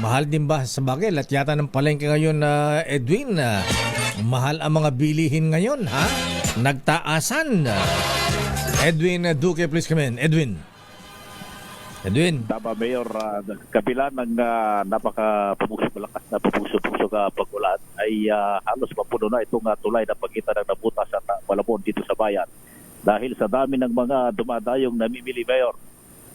Mahal din ba sa bagay? Lahat yata ng palengke ngayon, Edwin. Mahal ang mga bilihin ngayon, ha? Nagtaasan. Edwin Duque, please come in. Edwin. Tama, Mayor. Kabila ng malakas na pupuso ka pagulan ay halos mapuno na itong tulay na pagitan ng nabutas at Malabon dito sa bayan. Dahil sa dami ng mga dumadayong namimili, Mayor.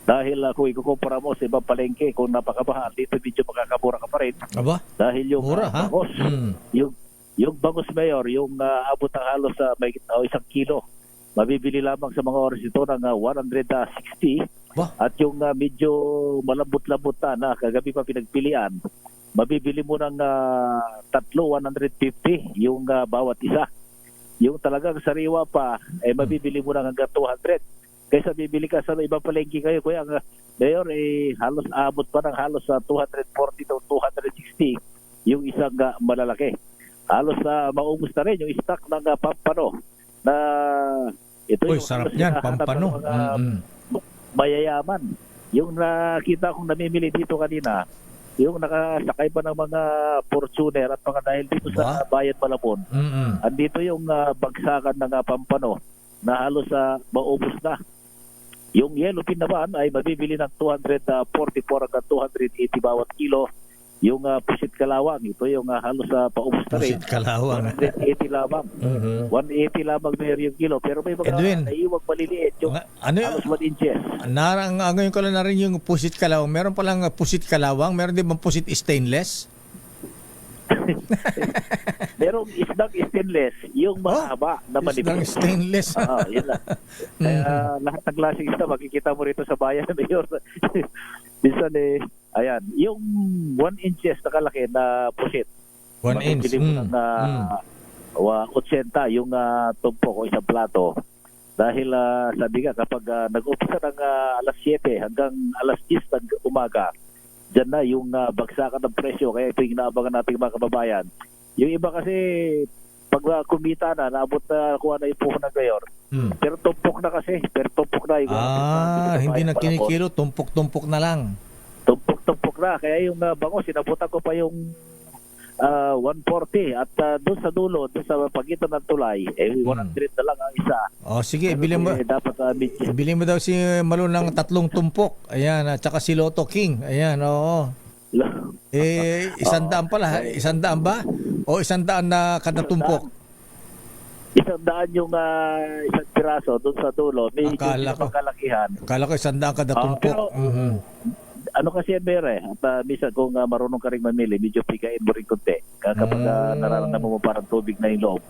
Dahil kung ikukumpara mo sa ibang palengke, kung napakamahal, dito medyo makakamura ka pa rin. Aba? Dahil yung mura, bangos, yung bangos, Mayor, yung abot ng halos sa 1 kilo, mabibili lamang sa mga oras ito ng 160. At yung medyo malambot-lambot na kagabi pa pinagpilian, mabibili mo ng 150 yung bawat isa. Yung talagang sariwa pa, mabibili mo ng hanggang 200. Kaysa bibili ka sa ibang palengke kayo, kuya, Mayor, halos abot pa ng halos 240 to 260 yung isang malalaki. Halos maubos na rin yung stock ng pampano na ito. Uy, yung sarap yan, pampano. Mayayaman. Yung nakita kong namimili dito kanina, yung nakasakay pa ng mga Fortuner at mga dahil dito sa bayan Malabon. Andito yung bagsakan ng pampano na halos maubos na. Yung yellow pin naman ay mabibili ng 244 hanggang 280 bawat kilo. Yung pusit kalawang, ito yung halos paubos na rin. Pusit kalawang. 180 lamang. 180 lamang Mayor yung kilo. Pero may mga naiiwag maliliit. Yung halos 1 inches. Ngayon ko lang na rin yung pusit kalawang. Meron palang pusit kalawang. Meron din bang pusit stainless? Merong isdang stainless, yung mahaba na manipis. Isdang stainless. Yun lang. Kaya lahat ng klaseng isda makikita mo rito sa bayan, Mayor. Minsan ayan, yung 1 inches na kalaki na pusit. 1 inch. Makikili mo ng 80 yung tumpok o isang plato. Dahil sabi nga, kapag nag-umpisa ng alas 7 hanggang alas 10 ng umaga, dyan na yung bagsakan ng presyo. Kaya ito yung inaabangan natin mga kababayan. Yung iba kasi, pag kumita na, naabot na kuha na yung puho ng gayor. Pero tumpok na kasi. Hindi na kinikilo, tumpok-tumpok na lang. Tumpok na. Kaya yung bango, sinabutan ko pa yung 140 at doon sa dulo, doon sa pagitan ng tulay, 100 na lang ang isa. Sige, bilhin mo. Dapat Bilhin mo daw si Malo ng 3 tumpok. Ayan, at saka si Lotto King. Ayan, oo. 100 pala. 100 ba? O 100 na kada tumpok? 100 yung isang piraso doon sa dulo. May kalakihan. Akala ko 100 kada tumpok. Pero, ano kasi yan, Bere? At minsan kung marunong ka rin mamili, medyo pigain mo rin konti. Kapag nararamdaman mo parang tubig na yung loob,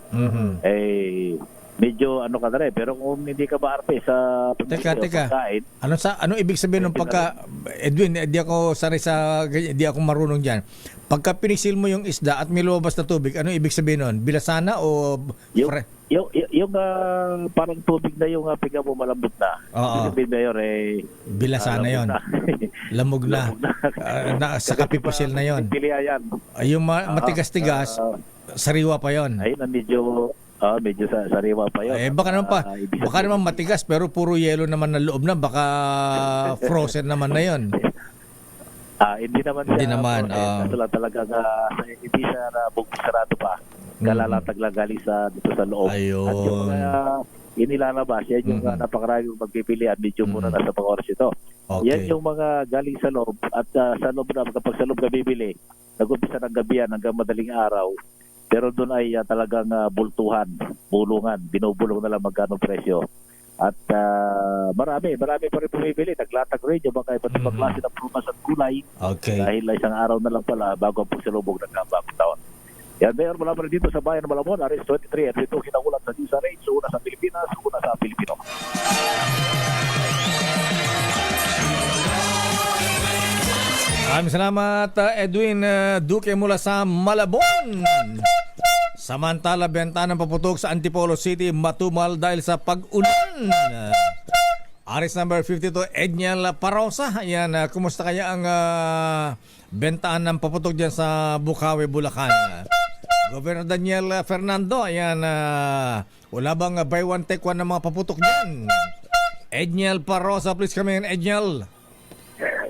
medyo ano ka na rin. Pero kung hindi ka maarte sa pagkain. Ano ibig sabihin ng pagka... Edwin, di ako marunong dyan. Pagka pinisil mo yung isda at may lumabas na tubig, ano ibig sabihin nun? Bilasana o... Yung parang tubig na yung piga mo malambot na. Oo. Bilasana yon. Lamog na. Sa kapipasil na yon. Yung matigas-tigas, sariwa pa yon. Ayun, medyo sariwa pa yun. Baka naman matigas pero puro yelo naman na loob na. Baka frozen naman na yon. Hindi naman. Talaga hindi siya sarado pa. Kalalatag lang galing dito sa loob. Ayun. At yung inilalabas, yan yung napakaraming magpipilian. Medyo muna nasa mga oras ito. Okay. Yan yung mga galing sa loob. At sa loob na, kapag sa loob na bibili, nag-umpisa ng gabi yan hanggang madaling araw. Pero doon ay talagang bultuhan, bulungan, binubulong na lang magkano presyo. At marami pa rin pumibili. Naglatag rin yung mga iba't ibang klase ng prutas at gulay. Okay. Dahil isang araw na lang pala bago ang pagsalubog ng bagong taon. Yan, Mayor, mula pa rin dito sa bayan ng Malabon, RS23, at ito kinagulat sa News RH, una sa Pilipinas, una sa Pilipino. Maraming salamat, Edwin Duque mula sa Malabon. Samantala, benta ng paputok sa Antipolo City matumal dahil sa pag-ulan. Aris number 52, Edniel Parosa. Ayan, kumusta kaya ang bentahan ng paputok dyan sa Bukawi, Bulacan? Governor Daniel Fernando, ayan, wala bang buy one take one ng mga paputok dyan? Edniel Parosa, please come in, Edniel.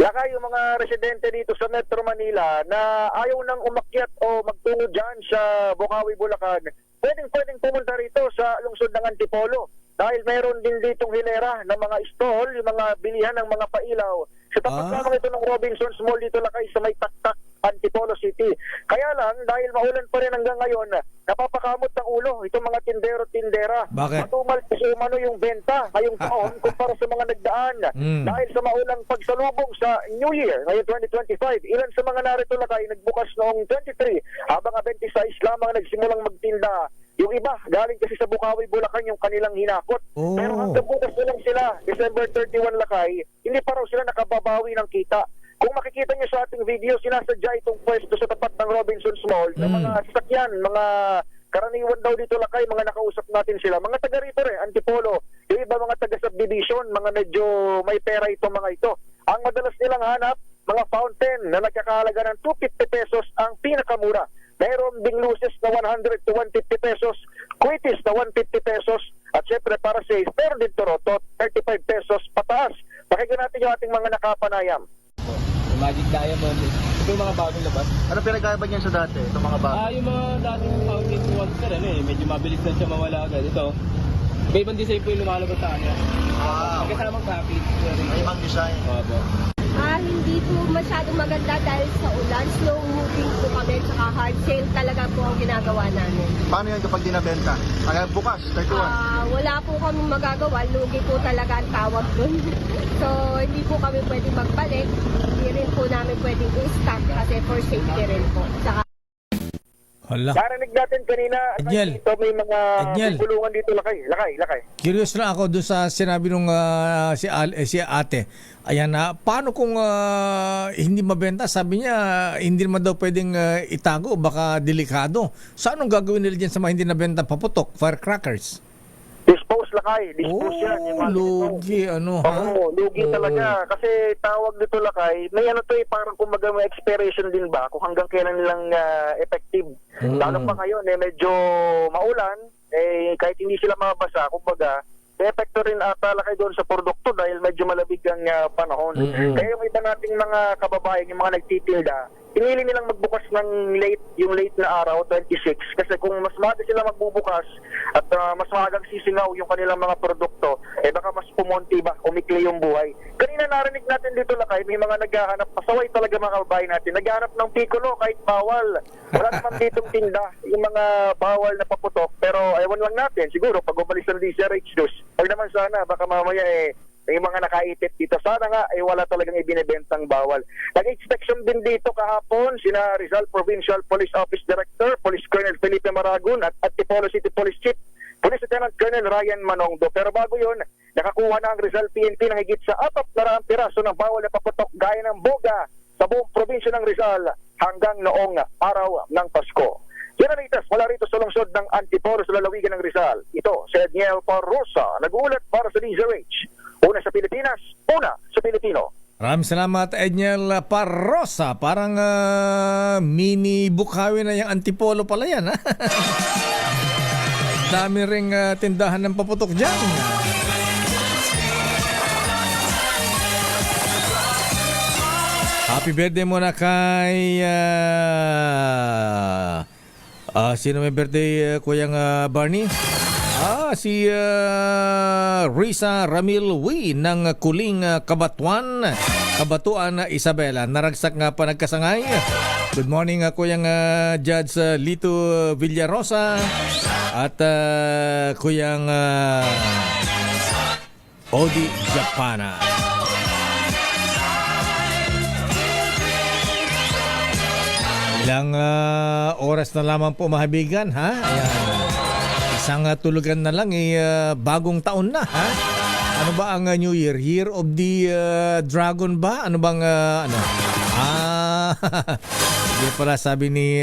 Lakay yung mga residente dito sa Metro Manila na ayaw nang umakyat o magtungo dyan sa Bukawi, Bulacan, pwedeng pumunta rito sa lungsod ng Antipolo. Dahil mayroon din ditong hilera ng mga stall, yung mga bilihan ng mga pailaw. Sa tapat lamang ito ng Robinson's Mall dito lakay sa may Taktak, Antipolo City. Kaya lang, dahil maulan pa rin hanggang ngayon, napapakamot ng ulo itong mga tindero-tindera. Bakit? Matumal kasi umano yung benta ngayong taon kumpara sa mga nagdaan. Dahil sa maulang pagsalubong sa New Year ngayon 2025, ilan sa mga narito lakay nagbukas noong 23 habang 26 lamang nagsimulang magtinda. Yung iba, galing kasi sa Bukawi, Bulacan yung kanilang hinakot. Pero hanggang bukas na lang sila, December 31 lakay, hindi pa raw sila nakababawi ng kita. Kung makikita niyo sa ating video, sinasadya itong pwesto sa tapat ng Robinson's Mall ng mga sasakyan, mga karaniwan daw dito lakay, mga nakausap natin sila. Mga taga rito rin, Antipolo, yung iba mga taga subdivision, mga medyo may pera itong mga ito. Ang madalas nilang hanap, mga fountain na nagkakahalaga ng 250 pesos ang pinakamura. Mayroon ding luces na 100 to 150 pesos, quitis na 150 pesos, at syempre para sa meron din Torotot, 35 pesos pataas. Pakinggan natin yung ating mga nakapanayam. Magic Diamond, ito yung mga bagong labas. Ano pinagkaiba niyan sa dati, itong mga bago? Yung mga dating fountain ones na medyo mabilis na siya mawala agad. Ito, ibang design po yung lumalabas sa kanya. Kasamang kapit. May ibang design. Hindi po masyadong maganda dahil sa ulan. Slow moving po kami, saka hard sale talaga po ang ginagawa namin. Paano yan kapag dinabenta? Bukas, 31? Wala po kami magagawa. Lugi po talaga ang tawag dun. So, hindi po kami pwedeng magbalik. Hindi rin po namin pwedeng i-stock kasi for safety rin po. Saka narinig natin kanina, dito may mga bulungan dito lakay. Curious lang ako doon sa sinabi nung si ate. Ayan, paano kung hindi mabenta? Sabi niya, hindi naman daw pwedeng itago, baka delikado. So anong gagawin nila dyan sa mga hindi nabenta paputok, firecrackers? Dispose Boss Lakay. Dispose yan. Yung mga lugi, ano, ha? Oo, lugi talaga. Kasi tawag dito, Lakay, may ano to parang kumbaga may expiration din ba kung hanggang kailan nilang effective. Lalo pa ngayon, medyo maulan, kahit hindi sila mabasa, kumbaga, may epekto rin ata Lakay doon sa produkto dahil medyo malabig ang panahon. Kaya yung iba nating mga kababayan, yung mga nagtitilda, pinili nilang magbukas ng yung late na araw, 26, kasi kung mas maaga sila magbubukas at mas maagang sisingaw yung kanilang mga produkto, baka mas pumonti ba, umikli yung buhay. Kanina narinig natin dito Lakay, may mga naghahanap, pasaway talaga mga kababayan natin, naghahanap ng piccolo kahit bawal. Wala naman ditong tinda, yung mga bawal na paputok, pero ewan lang natin, siguro pag umalis ng DCRH dos, pag naman sana, baka mamaya may mga nakaitip dito. Sana nga wala talagang ibinebentang bawal. Nag-inspection din dito kahapon sina Rizal Provincial Police Office Director, Police Colonel Felipe Maragon at Antipolo City Police Chief, Police Lieutenant Colonel Ryan Manongdo. Pero bago yun, nakakuha na ang Rizal PNP ng higit sa 400 piraso ng bawal na paputok gaya ng boga sa buong probinsya ng Rizal hanggang noong araw ng Pasko. Yan ang itas, wala rito sa lungsod ng Antipolo sa lalawigan ng Rizal. Ito, si Edniel Parrosa, nag-uulat para sa DZRH. Una sa Pilipinas, una sa Pilipino. Maraming salamat, Edniel Parrosa. Parang mini Bukawi na yung Antipolo pala yan. Ha? Dami ring tindahan ng paputok dyan. Happy birthday muna kay... sino may birthday, Kuyang Barney? Si Risa Ramilwi ng Kuling Kabatuan, Isabela. Naragsak nga pa nagkasangay. Good morning, Kuyang Judge Lito Villarosa at Kuyang Odi Japana. Ilang oras na lamang po mahabigan, ha? Ayan. Isang tulugan na lang, bagong taon na, ha? Ano ba ang New Year? Year of the Dragon ba? Ano bang, ano? Hindi pala sabi ni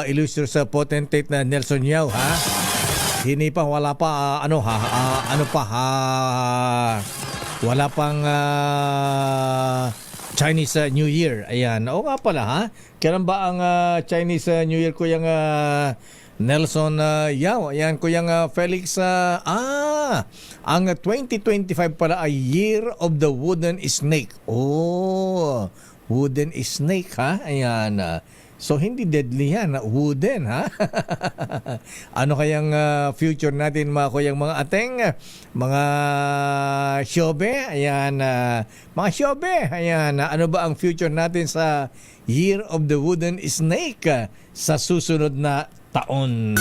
illustrious potentate na Nelson Yao, ha? Hindi pa, wala pa, wala pang Chinese New Year. Ayan. Oo nga pala, ha? Kailan ba ang Chinese New Year, Kuyang Nelson Yao? Ayan, Kuyang Felix. Ang 2025 pala ay Year of the Wooden Snake. Oh, wooden snake, ha? Ayan. So, hindi deadly yan. Wooden, ha? Ano kayang future natin, mga Kuyang mga ateng? Mga Shobe? Ayan. Mga Shobe? Ayan. Ano ba ang future natin sa Year of the Wooden Snake sa susunod na taon?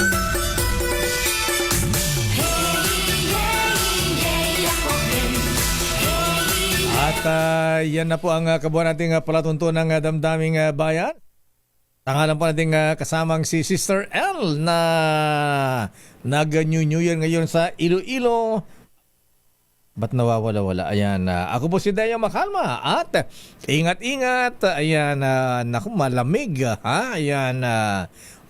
At yan na po ang kabuuan nating palatuntunan ng damdaming bayan. Tangalan po natin kasamang si Sister L na nag-New Year ngayon sa Iloilo. Ba't nawawala-wala? Ayan, ako po si Deo Makalma at ingat-ingat. Ayan, naku, malamig, ha? Ayan,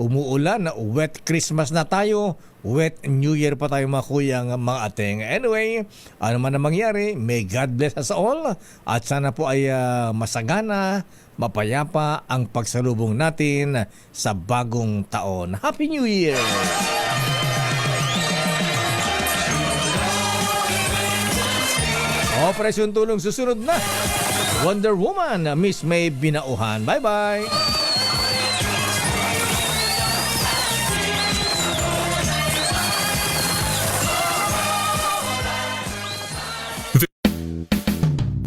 umuulan, wet Christmas na tayo. Wet New Year pa tayo, mga Kuyang mga ateng. Anyway, ano man na mangyari, may God bless us all. At sana po ay masagana, mapayapa ang pagsalubong natin sa bagong taon. Happy New Year! Operasyon Tulong susunod na. Wonder Woman, Miss May Binauhan. Bye-bye!